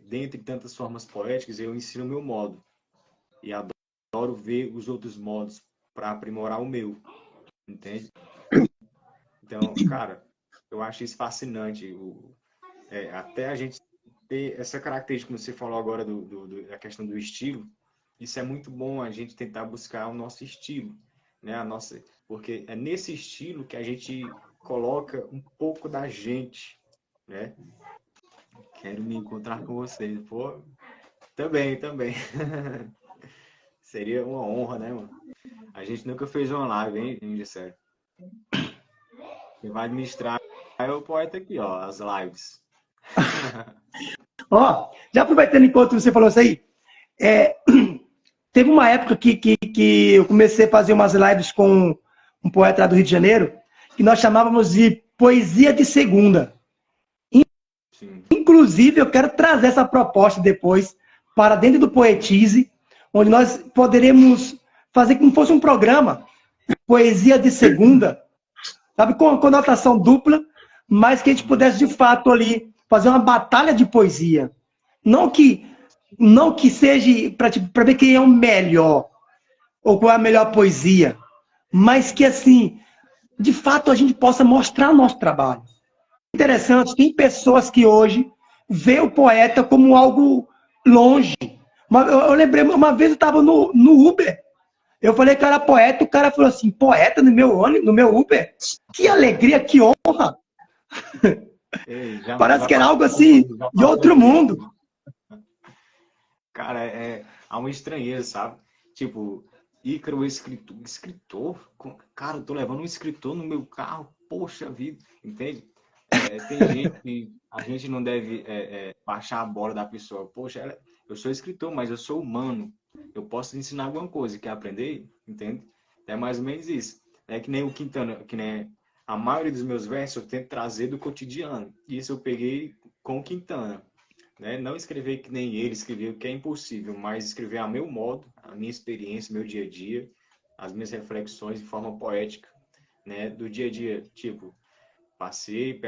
S1: dentre tantas formas poéticas, eu ensino o meu modo. E adoro ver os outros modos para aprimorar o meu, entende? Então, cara, eu acho isso fascinante. Até a gente ter essa característica que você falou agora da questão do estilo, isso é muito bom a gente tentar buscar o nosso estilo, né? Porque é nesse estilo que a gente coloca um pouco da gente, né? Quero me encontrar com vocês. Pô, também. Seria uma honra, né, mano? A gente nunca fez uma live, hein, Gisele? Quem vai administrar é o poeta aqui, ó, as lives.
S3: Ó, já aproveitando enquanto você falou isso aí, teve uma época que eu comecei a fazer umas lives com um poeta lá do Rio de Janeiro, que nós chamávamos de poesia de segunda. Sim. Inclusive, eu quero trazer essa proposta depois para dentro do Poetize, onde nós poderemos fazer como fosse um programa, poesia de segunda, sabe, com conotação dupla, mas que a gente pudesse de fato ali fazer uma batalha de poesia. Não que seja para ver quem é o melhor, ou qual é a melhor poesia, mas que, assim, de fato, a gente possa mostrar o nosso trabalho. Interessante, tem pessoas que hoje vê o poeta como algo longe. Eu lembrei, uma vez eu estava no Uber, eu falei que eu era poeta, o cara falou assim, poeta no meu Uber? Que alegria, que honra! Parece que era algo assim, de outro mundo.
S1: Cara, há uma estranheza, sabe? Tipo, Ícaro, escritor? Cara, eu tô levando um escritor no meu carro, poxa vida, entende? Tem gente que a gente não deve baixar a bola da pessoa. Poxa, eu sou escritor, mas eu sou humano. Eu posso ensinar alguma coisa, quer aprender, entende? É mais ou menos isso. É que nem o Quintana, que nem a maioria dos meus versos eu tento trazer do cotidiano. Isso eu peguei com o Quintana. Né? Não escrever que nem ele escreveu, que é impossível, mas escrever a meu modo, a minha experiência, meu dia a dia, as minhas reflexões de forma poética, né? Do dia a dia. Tipo, passei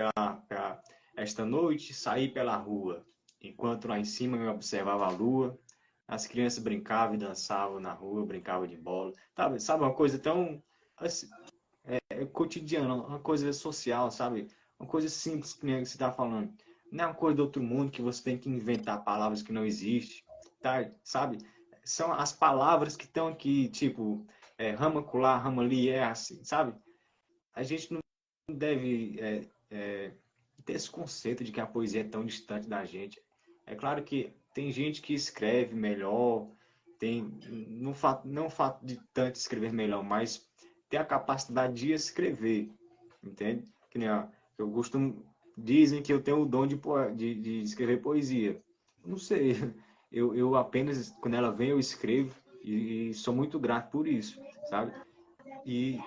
S1: esta noite, saí pela rua, enquanto lá em cima eu observava a lua, as crianças brincavam e dançavam na rua, brincavam de bola. Sabe uma coisa tão assim, cotidiana, uma coisa social, sabe? Uma coisa simples que nem você está falando. Não é uma coisa do outro mundo que você tem que inventar palavras que não existem, tá? Sabe? São as palavras que estão aqui, tipo, rama colar, rama ali, é assim, sabe? A gente não deve ter esse conceito de que a poesia é tão distante da gente. É claro que tem gente que escreve melhor, não o fato de tanto escrever melhor, mas ter a capacidade de escrever, entende? Que nem, eu costumo, dizem que eu tenho o dom de escrever poesia. Não sei, eu apenas, quando ela vem, eu escrevo e sou muito grato por isso, sabe? E,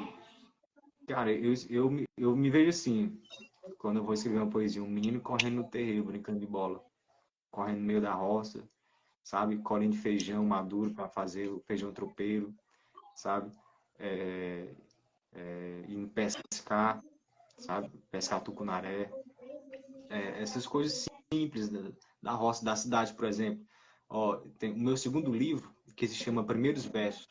S1: cara, eu me vejo assim, quando eu vou escrever uma poesia, um menino correndo no terreiro, brincando de bola, correndo no meio da roça, sabe? Colhendo feijão maduro para fazer o feijão tropeiro, sabe? Indo pescar, sabe? Pescar tucunaré. Essas coisas simples da roça, da cidade, por exemplo. Ó, tem o meu segundo livro, que se chama Primeiros Versos,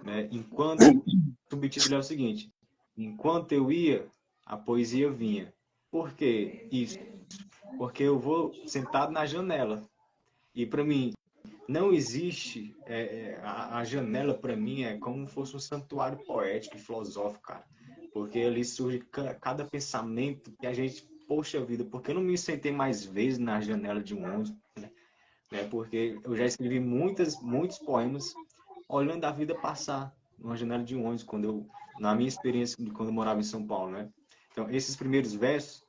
S1: né? O subtítulo é o seguinte: enquanto eu ia, a poesia vinha. Por quê isso? Porque eu vou sentado na janela. E para mim, não existe. A janela, para mim, é como se fosse um santuário poético e filosófico, cara. Porque ali surge cada pensamento que a gente, poxa vida, porque eu não me sentei mais vezes na janela de um ônibus, né? Porque eu já escrevi muitos poemas olhando a vida passar numa janela de um ônibus, na minha experiência de quando eu morava em São Paulo, né? Então, esses primeiros versos,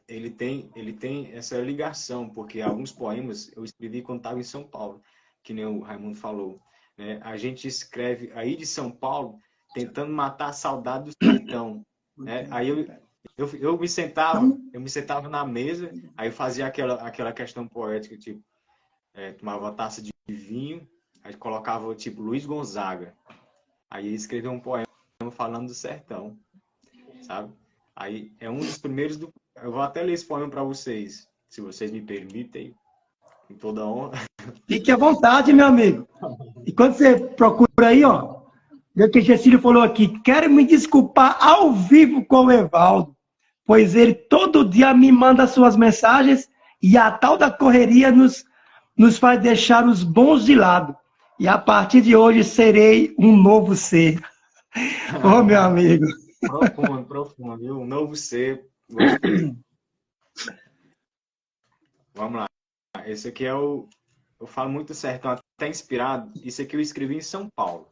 S1: ele tem essa ligação, porque alguns poemas eu escrevi quando estava em São Paulo, que nem o Raimundo falou, né? A gente escreve aí de São Paulo tentando matar a saudade do sertão, né? Aí eu me sentava na mesa, aí eu fazia aquela questão poética, tipo, tomava uma taça de vinho, aí colocava tipo Luiz Gonzaga, aí escrevia um poema falando do sertão, sabe? Aí é um dos primeiros eu vou até ler esse poema para vocês, se vocês me permitem, com toda honra.
S3: Fique à vontade, meu amigo. E quando você procura aí, ó, o que o Gessílio falou aqui, quero me desculpar ao vivo com o Evaldo, pois ele todo dia me manda suas mensagens e a tal da correria nos faz deixar os bons de lado. E a partir de hoje serei um novo ser. Ô, meu amigo.
S1: Profundo, viu? Um novo ser. Gostei. Vamos lá. Esse aqui eu falo muito certo, até inspirado. Isso aqui eu escrevi em São Paulo,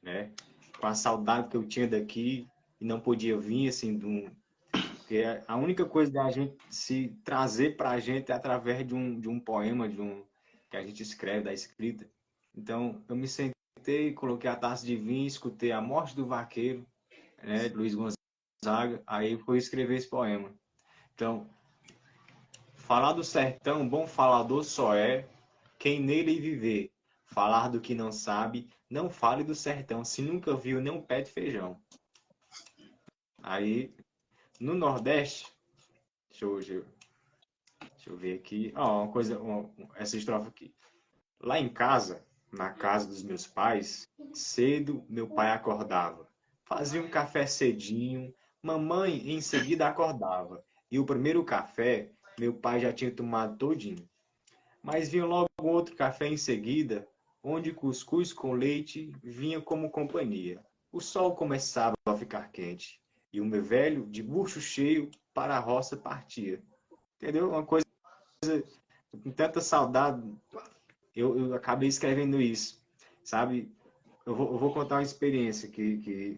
S1: né? Com a saudade que eu tinha daqui e não podia vir, assim, porque a única coisa da gente se trazer para a gente é através de um poema, que a gente escreve, da escrita. Então, eu me sentei, coloquei a taça de vinho, escutei A Morte do Vaqueiro, né, de Luiz Gonzaga, aí fui escrever esse poema. Então, falar do sertão, bom falador só é quem nele viver. Falar do que não sabe, não fale do sertão, se nunca viu nem um pé de feijão. Aí, no Nordeste, deixa eu ver aqui, essa estrofe aqui. Lá em casa, na casa dos meus pais, cedo meu pai acordava. Fazia um café cedinho, mamãe em seguida acordava. E o primeiro café, meu pai já tinha tomado todinho. Mas vinha logo outro café em seguida, onde cuscuz com leite vinha como companhia. O sol começava a ficar quente, e o meu velho, de bucho cheio, para a roça partia. Entendeu? Uma coisa com tanta saudade, eu acabei escrevendo isso, sabe? Eu vou contar uma experiência que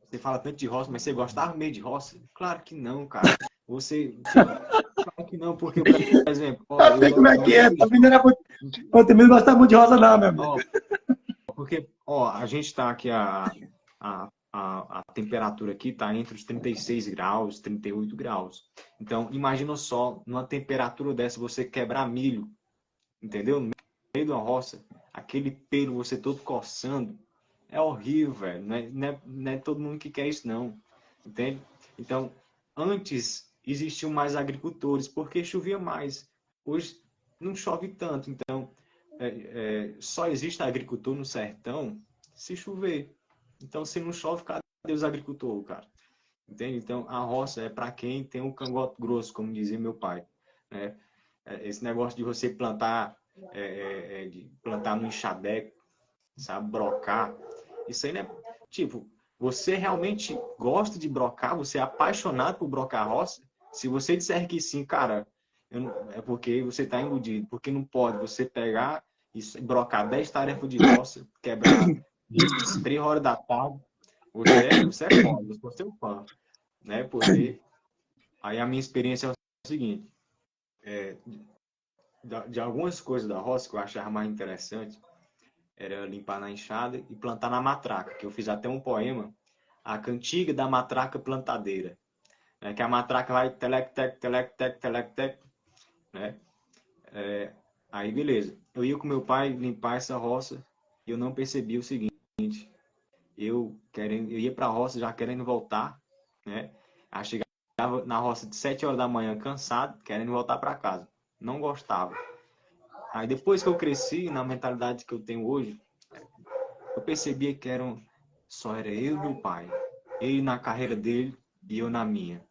S1: você fala tanto de roça, mas você gostava meio de roça? Claro que não, cara. Claro que não, porque, por exemplo...
S3: Eu sei como é que é. Também não gostava muito de roça, não, meu amigo.
S1: Porque, a gente está aqui, a temperatura aqui está entre os 36 graus, 38 graus. Então, imagina só, numa temperatura dessa, você quebrar milho, entendeu? No meio de uma roça, aquele pelo, você todo coçando, é horrível, velho. Não é todo mundo que quer isso, não. Entende? Então, antes existiam mais agricultores, porque chovia mais. Hoje não chove tanto. Então, só existe agricultor no sertão se chover. Então, se não chove, cadê os agricultores, cara? Entende? Então, a roça é para quem tem um cangote grosso, como dizia meu pai, né? Esse negócio de você plantar, de plantar no enxadeco, sabe, brocar, isso aí, né? Tipo, você realmente gosta de brocar? Você é apaixonado por brocar roça? Se você disser que sim, cara, é porque você está iludido, porque não pode você pegar e brocar 10 tarefas de roça, quebrar 3 horas da tarde, você é foda, você é um fã, né? Porque aí a minha experiência é o seguinte, de algumas coisas da roça que eu achava mais interessante, era limpar na enxada e plantar na matraca, que eu fiz até um poema, a cantiga da matraca plantadeira, né? Que a matraca vai telec-tec, telec-tec, telec-tec, né? Aí beleza, eu ia com meu pai limpar essa roça e eu não percebi o seguinte, eu ia para a roça já querendo voltar, né? Aí chegava na roça de 7 horas da manhã cansado, querendo voltar para casa, não gostava. Aí depois que eu cresci, na mentalidade que eu tenho hoje, eu percebia que só era eu e meu pai. Ele na carreira dele e eu na minha.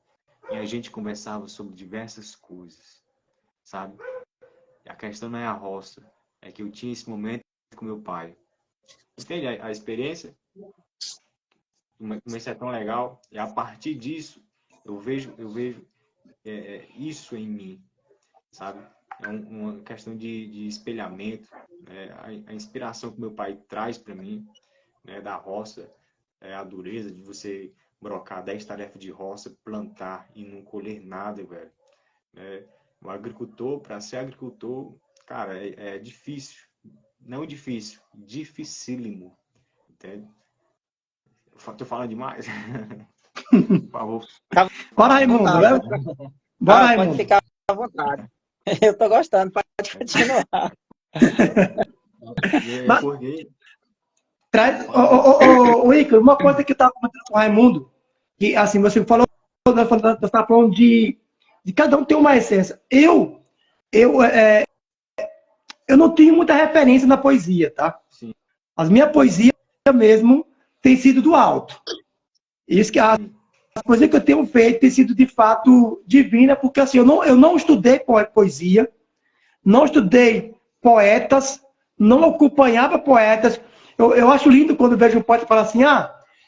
S1: E a gente conversava sobre diversas coisas, sabe? E a questão não é a roça, é que eu tinha esse momento com meu pai. Entende a experiência? Comecei a ser tão legal. E a partir disso, eu vejo isso em mim, sabe? É uma questão de espelhamento, né? A inspiração que meu pai traz para mim, né, da roça, a dureza de você brocar 10 tarefas de roça, plantar e não colher nada, velho. O agricultor, para ser agricultor, cara, é difícil. Não difícil, dificílimo. Entende? Tô falando demais? Por favor.
S3: Bora, Raimundo. Bora, Raimundo.
S2: Pode ficar à vontade. Eu tô gostando, pode continuar.
S3: Ícaro, uma coisa que eu estava comentando com o Raimundo, que assim, você falou, nós estávamos falando de cada um ter uma essência. Eu não tenho muita referência na poesia, tá?
S1: Sim.
S3: As minhas poesias mesmo têm sido do alto. Isso que as coisas que eu tenho feito tem sido de fato divina, porque assim, eu não estudei poesia, não estudei poetas, não acompanhava poetas. Eu acho lindo quando vejo um poeta falar assim,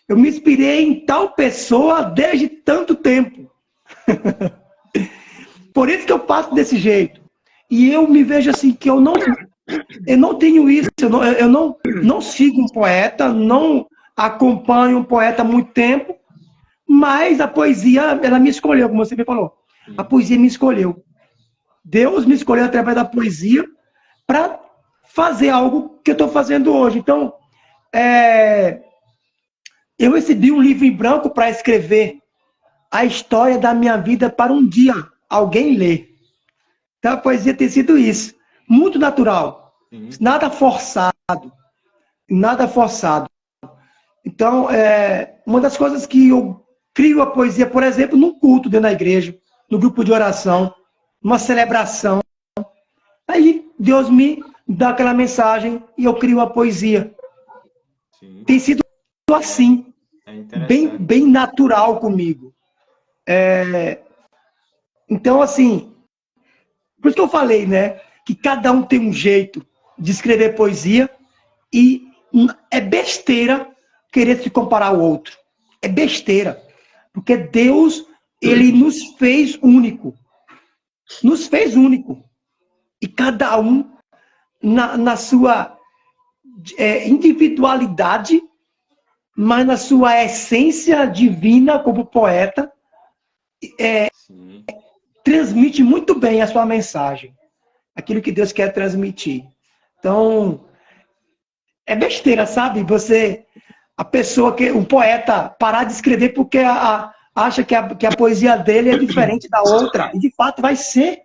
S3: eu me inspirei em tal pessoa desde tanto tempo. Por isso que eu faço desse jeito. E eu me vejo assim, que eu não tenho isso, eu não sigo um poeta, não acompanho um poeta há muito tempo, mas a poesia, ela me escolheu, como você me falou. A poesia me escolheu. Deus me escolheu através da poesia para fazer algo que eu estou fazendo hoje. Então, eu recebi um livro em branco para escrever a história da minha vida para um dia alguém ler. Então, a poesia tem sido isso. Muito natural. Nada forçado. Nada forçado. Então, uma das coisas que eu crio a poesia, por exemplo, num culto dentro da igreja, no grupo de oração, numa celebração. Aí, Deus me dá aquela mensagem e eu crio a poesia. Sim. Tem sido assim. Bem natural comigo. Então, assim, por isso que eu falei, né? Que cada um tem um jeito de escrever poesia e é besteira querer se comparar ao outro. É besteira. Porque Deus, Ele nos fez único. Nos fez único. E cada um, na sua individualidade, mas na sua essência divina como poeta, transmite muito bem a sua mensagem. Aquilo que Deus quer transmitir. Então, é besteira, sabe? Um poeta parar de escrever porque acha que a poesia dele é diferente da outra. E de fato vai ser.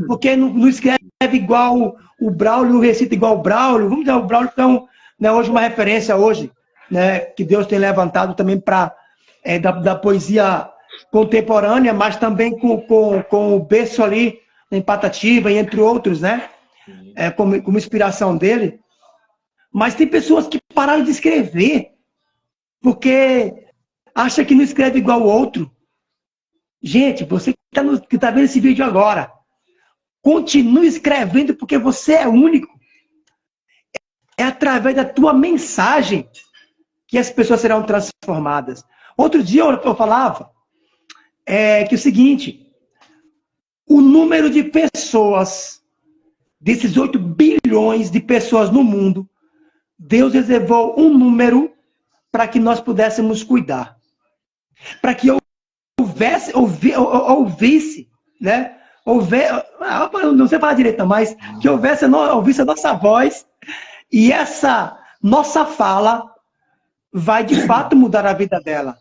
S3: Porque não escreve igual o Braulio, recita igual o Braulio. Vamos dizer, o Braulio é hoje uma referência hoje, né, que Deus tem levantado também da poesia contemporânea, mas também com o berço ali em Patativa e entre outros, né? Como inspiração dele. Mas tem pessoas que pararam de escrever porque acha que não escreve igual o outro. Gente, você que tá vendo esse vídeo agora, continue escrevendo porque você é único. É através da tua mensagem que as pessoas serão transformadas. Outro dia eu falava que é o seguinte, o número de pessoas, desses 8 bilhões de pessoas no mundo, Deus reservou um número para que nós pudéssemos cuidar. Para que ouvisse, né? Não sei falar direito, mas que ouvisse a nossa voz e essa nossa fala vai de fato mudar a vida dela.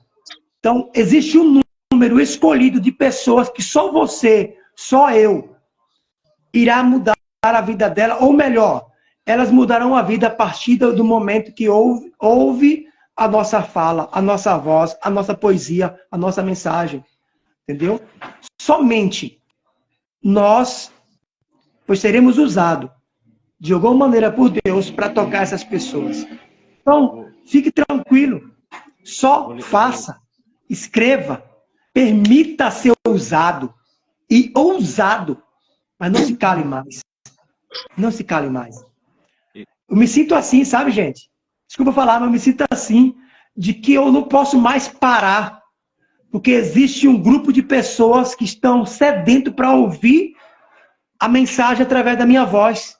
S3: Então, existe um número escolhido de pessoas que só você, só eu, irá mudar a vida dela, ou melhor, elas mudarão a vida a partir do momento que ouve a nossa fala, a nossa voz, a nossa poesia, a nossa mensagem. Entendeu? Somente nós, pois seremos usados de alguma maneira por Deus para tocar essas pessoas. Então, fique tranquilo. Só faça, escreva, permita ser usado e ousado, mas não se cale mais. Não se cale mais. Eu me sinto assim, sabe, gente? Desculpa falar, mas eu me sinto assim, de que eu não posso mais parar, porque existe um grupo de pessoas que estão sedentos para ouvir a mensagem através da minha voz.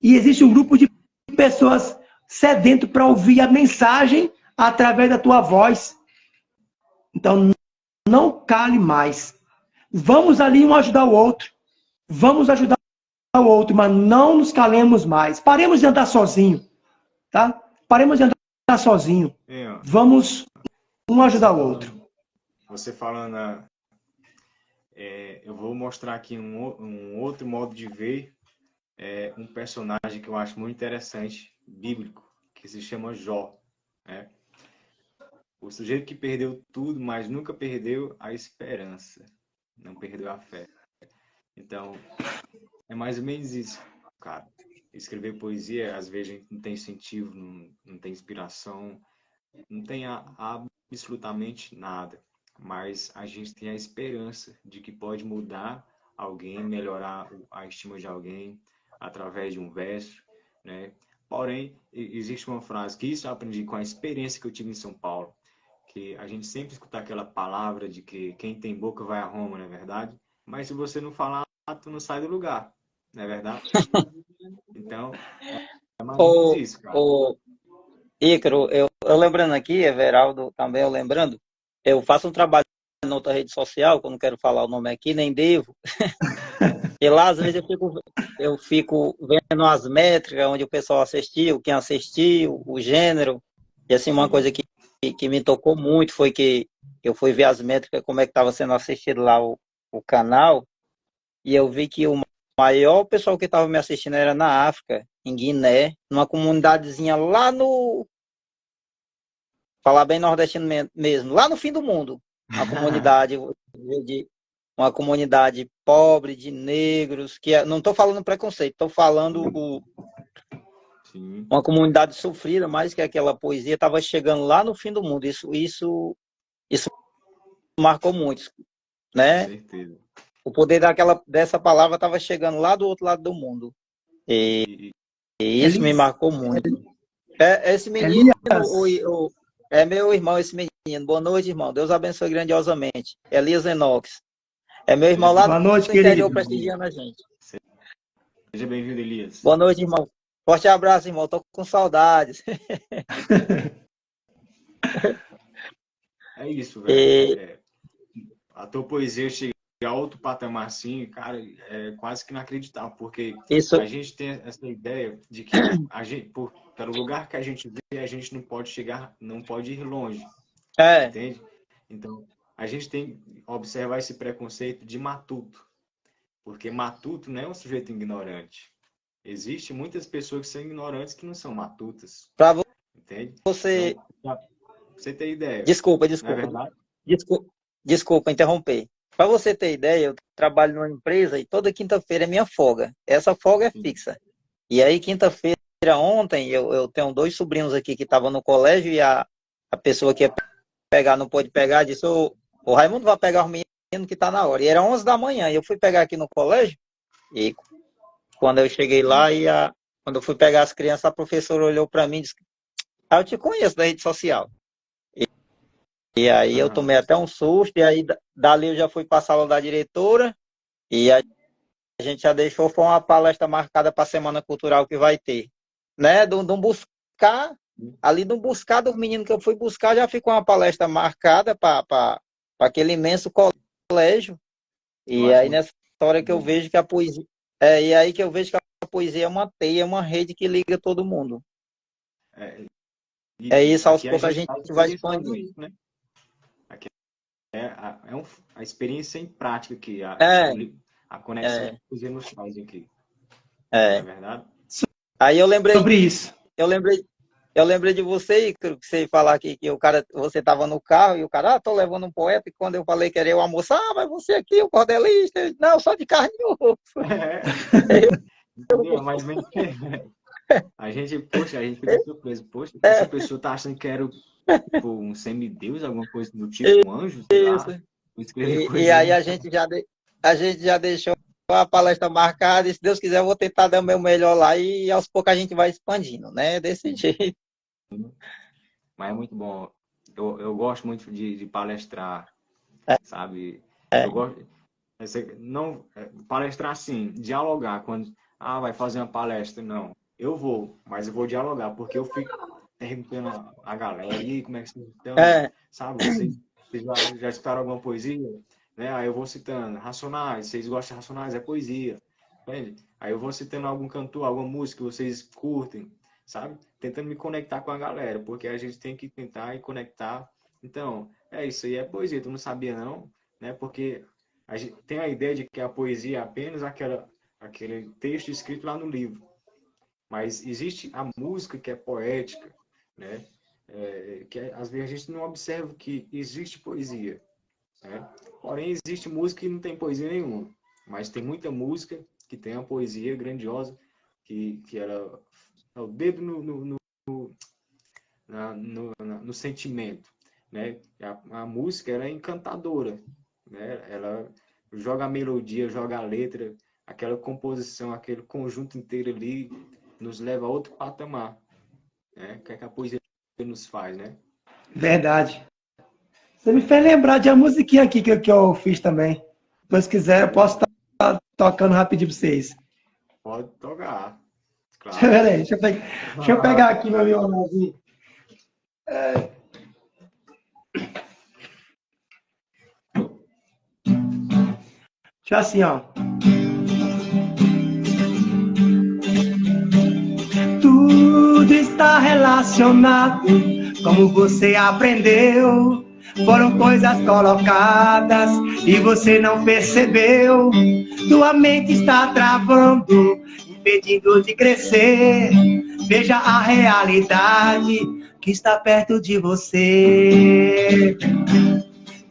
S3: E existe um grupo de pessoas sedentos para ouvir a mensagem através da tua voz. Então, não cale mais. Vamos ali um ajudar o outro. Vamos ajudar o outro, mas não nos calemos mais. Paremos de andar sozinho, tá? Paremos de andar sozinho. Vamos um ajudar o outro.
S1: Você falando, eu vou mostrar aqui um outro modo de ver um personagem que eu acho muito interessante, bíblico, que se chama Jó. Né? O sujeito que perdeu tudo, mas nunca perdeu a esperança, não perdeu a fé. Então, é mais ou menos isso, cara. Escrever poesia, às vezes a gente não tem incentivo, não tem inspiração, não tem absolutamente nada. Mas a gente tem a esperança de que pode mudar alguém, melhorar a estima de alguém através de um verso, né? Porém, existe uma frase que isso eu aprendi com a experiência que eu tive em São Paulo, que a gente sempre escuta aquela palavra de que quem tem boca vai a Roma, não é verdade? Mas se você não falar, tu não sai do lugar, não é verdade? Então, é mais ou menos isso, cara.
S2: Ícaro, eu lembrando aqui, Everaldo também, eu lembrando, eu faço um trabalho em outra rede social, que eu não quero falar o nome aqui, nem devo. E lá, às vezes, eu fico vendo as métricas, onde o pessoal assistiu, quem assistiu, o gênero. E assim, uma coisa que me tocou muito foi que eu fui ver as métricas, como é que estava sendo assistido lá o canal, e eu vi que o maior pessoal que estava me assistindo era na África, em Guiné, numa comunidadezinha lá no... Falar bem nordestino mesmo, lá no fim do mundo. Uma comunidade pobre de negros, que não estou falando preconceito, estou falando uma comunidade sofrida, mas que aquela poesia estava chegando lá no fim do mundo. Isso marcou muito, né?
S1: Com certeza.
S2: O poder dessa palavra estava chegando lá do outro lado do mundo. E isso me marcou muito. Esse menino, é meu irmão, esse menino. Boa noite, irmão. Deus abençoe grandiosamente. Elias Enox. É meu irmão lá
S3: Boa noite,
S2: do interior
S3: querido.
S2: prestigiando a gente.
S1: Seja bem-vindo, Elias.
S2: Boa noite, irmão. Forte abraço, irmão. Tô com saudades.
S1: É isso, velho. A tua poesia chega a outro patamar assim, cara, é quase que inacreditável, porque a gente tem essa ideia de que a gente, pelo lugar que a gente vê, a gente não pode chegar, não pode ir longe. Entende? Então, a gente tem que observar esse preconceito de matuto, porque matuto não é um sujeito ignorante. Existem muitas pessoas que são ignorantes que não são matutas.
S2: Para
S1: entende?
S2: você...
S1: Então, você tem ideia.
S2: Desculpa.
S1: Não é verdade?
S2: Desculpa interromper. Para você ter ideia, eu trabalho numa empresa e toda quinta-feira é minha folga. Essa folga é fixa. E aí, quinta-feira, ontem, eu tenho 2 sobrinhos aqui que estavam no colégio e a pessoa que ia pegar não pôde pegar, disse, o Raimundo vai pegar o menino que tá na hora. E era 11 da manhã, e eu fui pegar aqui no colégio, e quando eu cheguei lá, quando eu fui pegar as crianças, a professora olhou para mim e disse, eu te conheço da rede social. E aí eu tomei até um susto, e aí dali eu já fui para a sala da diretora, e a gente já deixou, foi uma palestra marcada para a Semana Cultural que vai ter. Né? De um buscar, ali de um buscar dos meninos que eu fui buscar, já ficou uma palestra marcada para aquele imenso colégio. E aí nessa hora que eu vejo que a poesia. E aí que eu vejo que a poesia é uma teia, é uma rede que liga todo mundo. É isso, aos poucos a gente vai expandindo.
S1: Isso, né? Aqui a experiência em prática aqui, a conexão que a poesia nos faz aqui. Não é verdade?
S2: Aí eu lembrei
S3: sobre isso.
S2: Eu lembrei de você, Ícaro, que você falar aqui que você estava no carro e o cara, tô levando um poeta, e quando eu falei que era eu almoçar, mas você aqui, o cordelista, não, só de carne e osso.
S1: Mas a gente fica surpreso. Poxa, essa pessoa tá achando que era tipo, um semideus, alguma coisa do tipo, um anjo, sei lá.
S2: E aí a gente já deixou a palestra marcada, e se Deus quiser eu vou tentar dar o meu melhor lá e aos poucos a gente vai expandindo, né? Desse jeito.
S1: Mas é muito bom. Eu gosto muito de palestrar, sabe? Eu gosto não palestrar assim, dialogar quando vai fazer uma palestra, não. Eu vou, mas eu vou dialogar porque eu fico perguntando a galera aí como é que vocês estão, sabe? Vocês já escutaram alguma poesia? Né? Aí eu vou citando Racionais, vocês gostam de Racionais, é poesia, entende? Aí eu vou citando algum cantor, alguma música que vocês curtem, sabe? Tentando me conectar com a galera, porque a gente tem que tentar e conectar. Então, isso aí é poesia, tu não sabia não, né? Porque a gente tem a ideia de que a poesia é apenas aquele texto escrito lá no livro, mas existe a música que é poética, né? Às vezes a gente não observa que existe poesia, né? Porém, existe música que não tem poesia nenhuma, mas tem muita música que tem uma poesia grandiosa, que ela é o dedo no sentimento, né? A música ela é encantadora, né? Ela joga a melodia, joga a letra, aquela composição, aquele conjunto inteiro ali nos leva a outro patamar, né? O que é que a poesia nos faz, né?
S3: Verdade. Você me fez lembrar de uma musiquinha aqui que eu fiz também. Se quiser, eu posso estar tocando rapidinho para vocês.
S1: Pode tocar. Claro.
S3: Peraí, deixa eu pegar aqui meu violãozinho. Deixa assim, ó. Tudo está relacionado, como você aprendeu. Foram coisas colocadas e você não percebeu. Tua mente está travando, impedindo de crescer. Veja a realidade que está perto de você.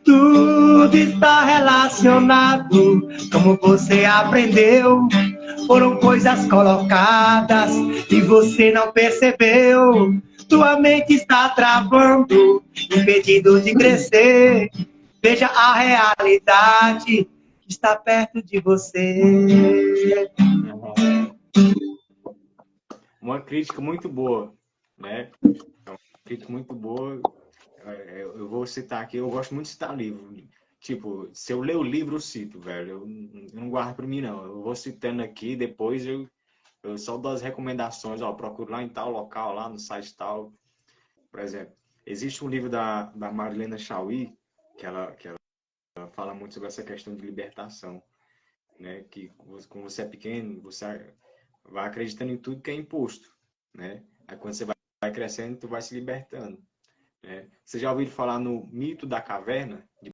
S3: Tudo está relacionado, como você aprendeu. Foram coisas colocadas e você não percebeu. Tua mente está travando, impedindo de crescer. Veja a realidade que está perto de você.
S1: Uma crítica muito boa, né? É uma crítica muito boa. Eu vou citar aqui, eu gosto muito de citar livro. Tipo, se eu ler o livro, eu cito, velho. Eu não guardo para mim, não. Eu vou citando aqui, depois eu só dou as recomendações, procuro lá em tal local, lá no site tal. Por exemplo, existe um livro da Marilena Chauí, que ela fala muito sobre essa questão de libertação, né? Que quando você é pequeno, você vai acreditando em tudo que é imposto, né? Aí quando você vai crescendo, tu vai se libertando. Você já ouviu falar no mito da caverna de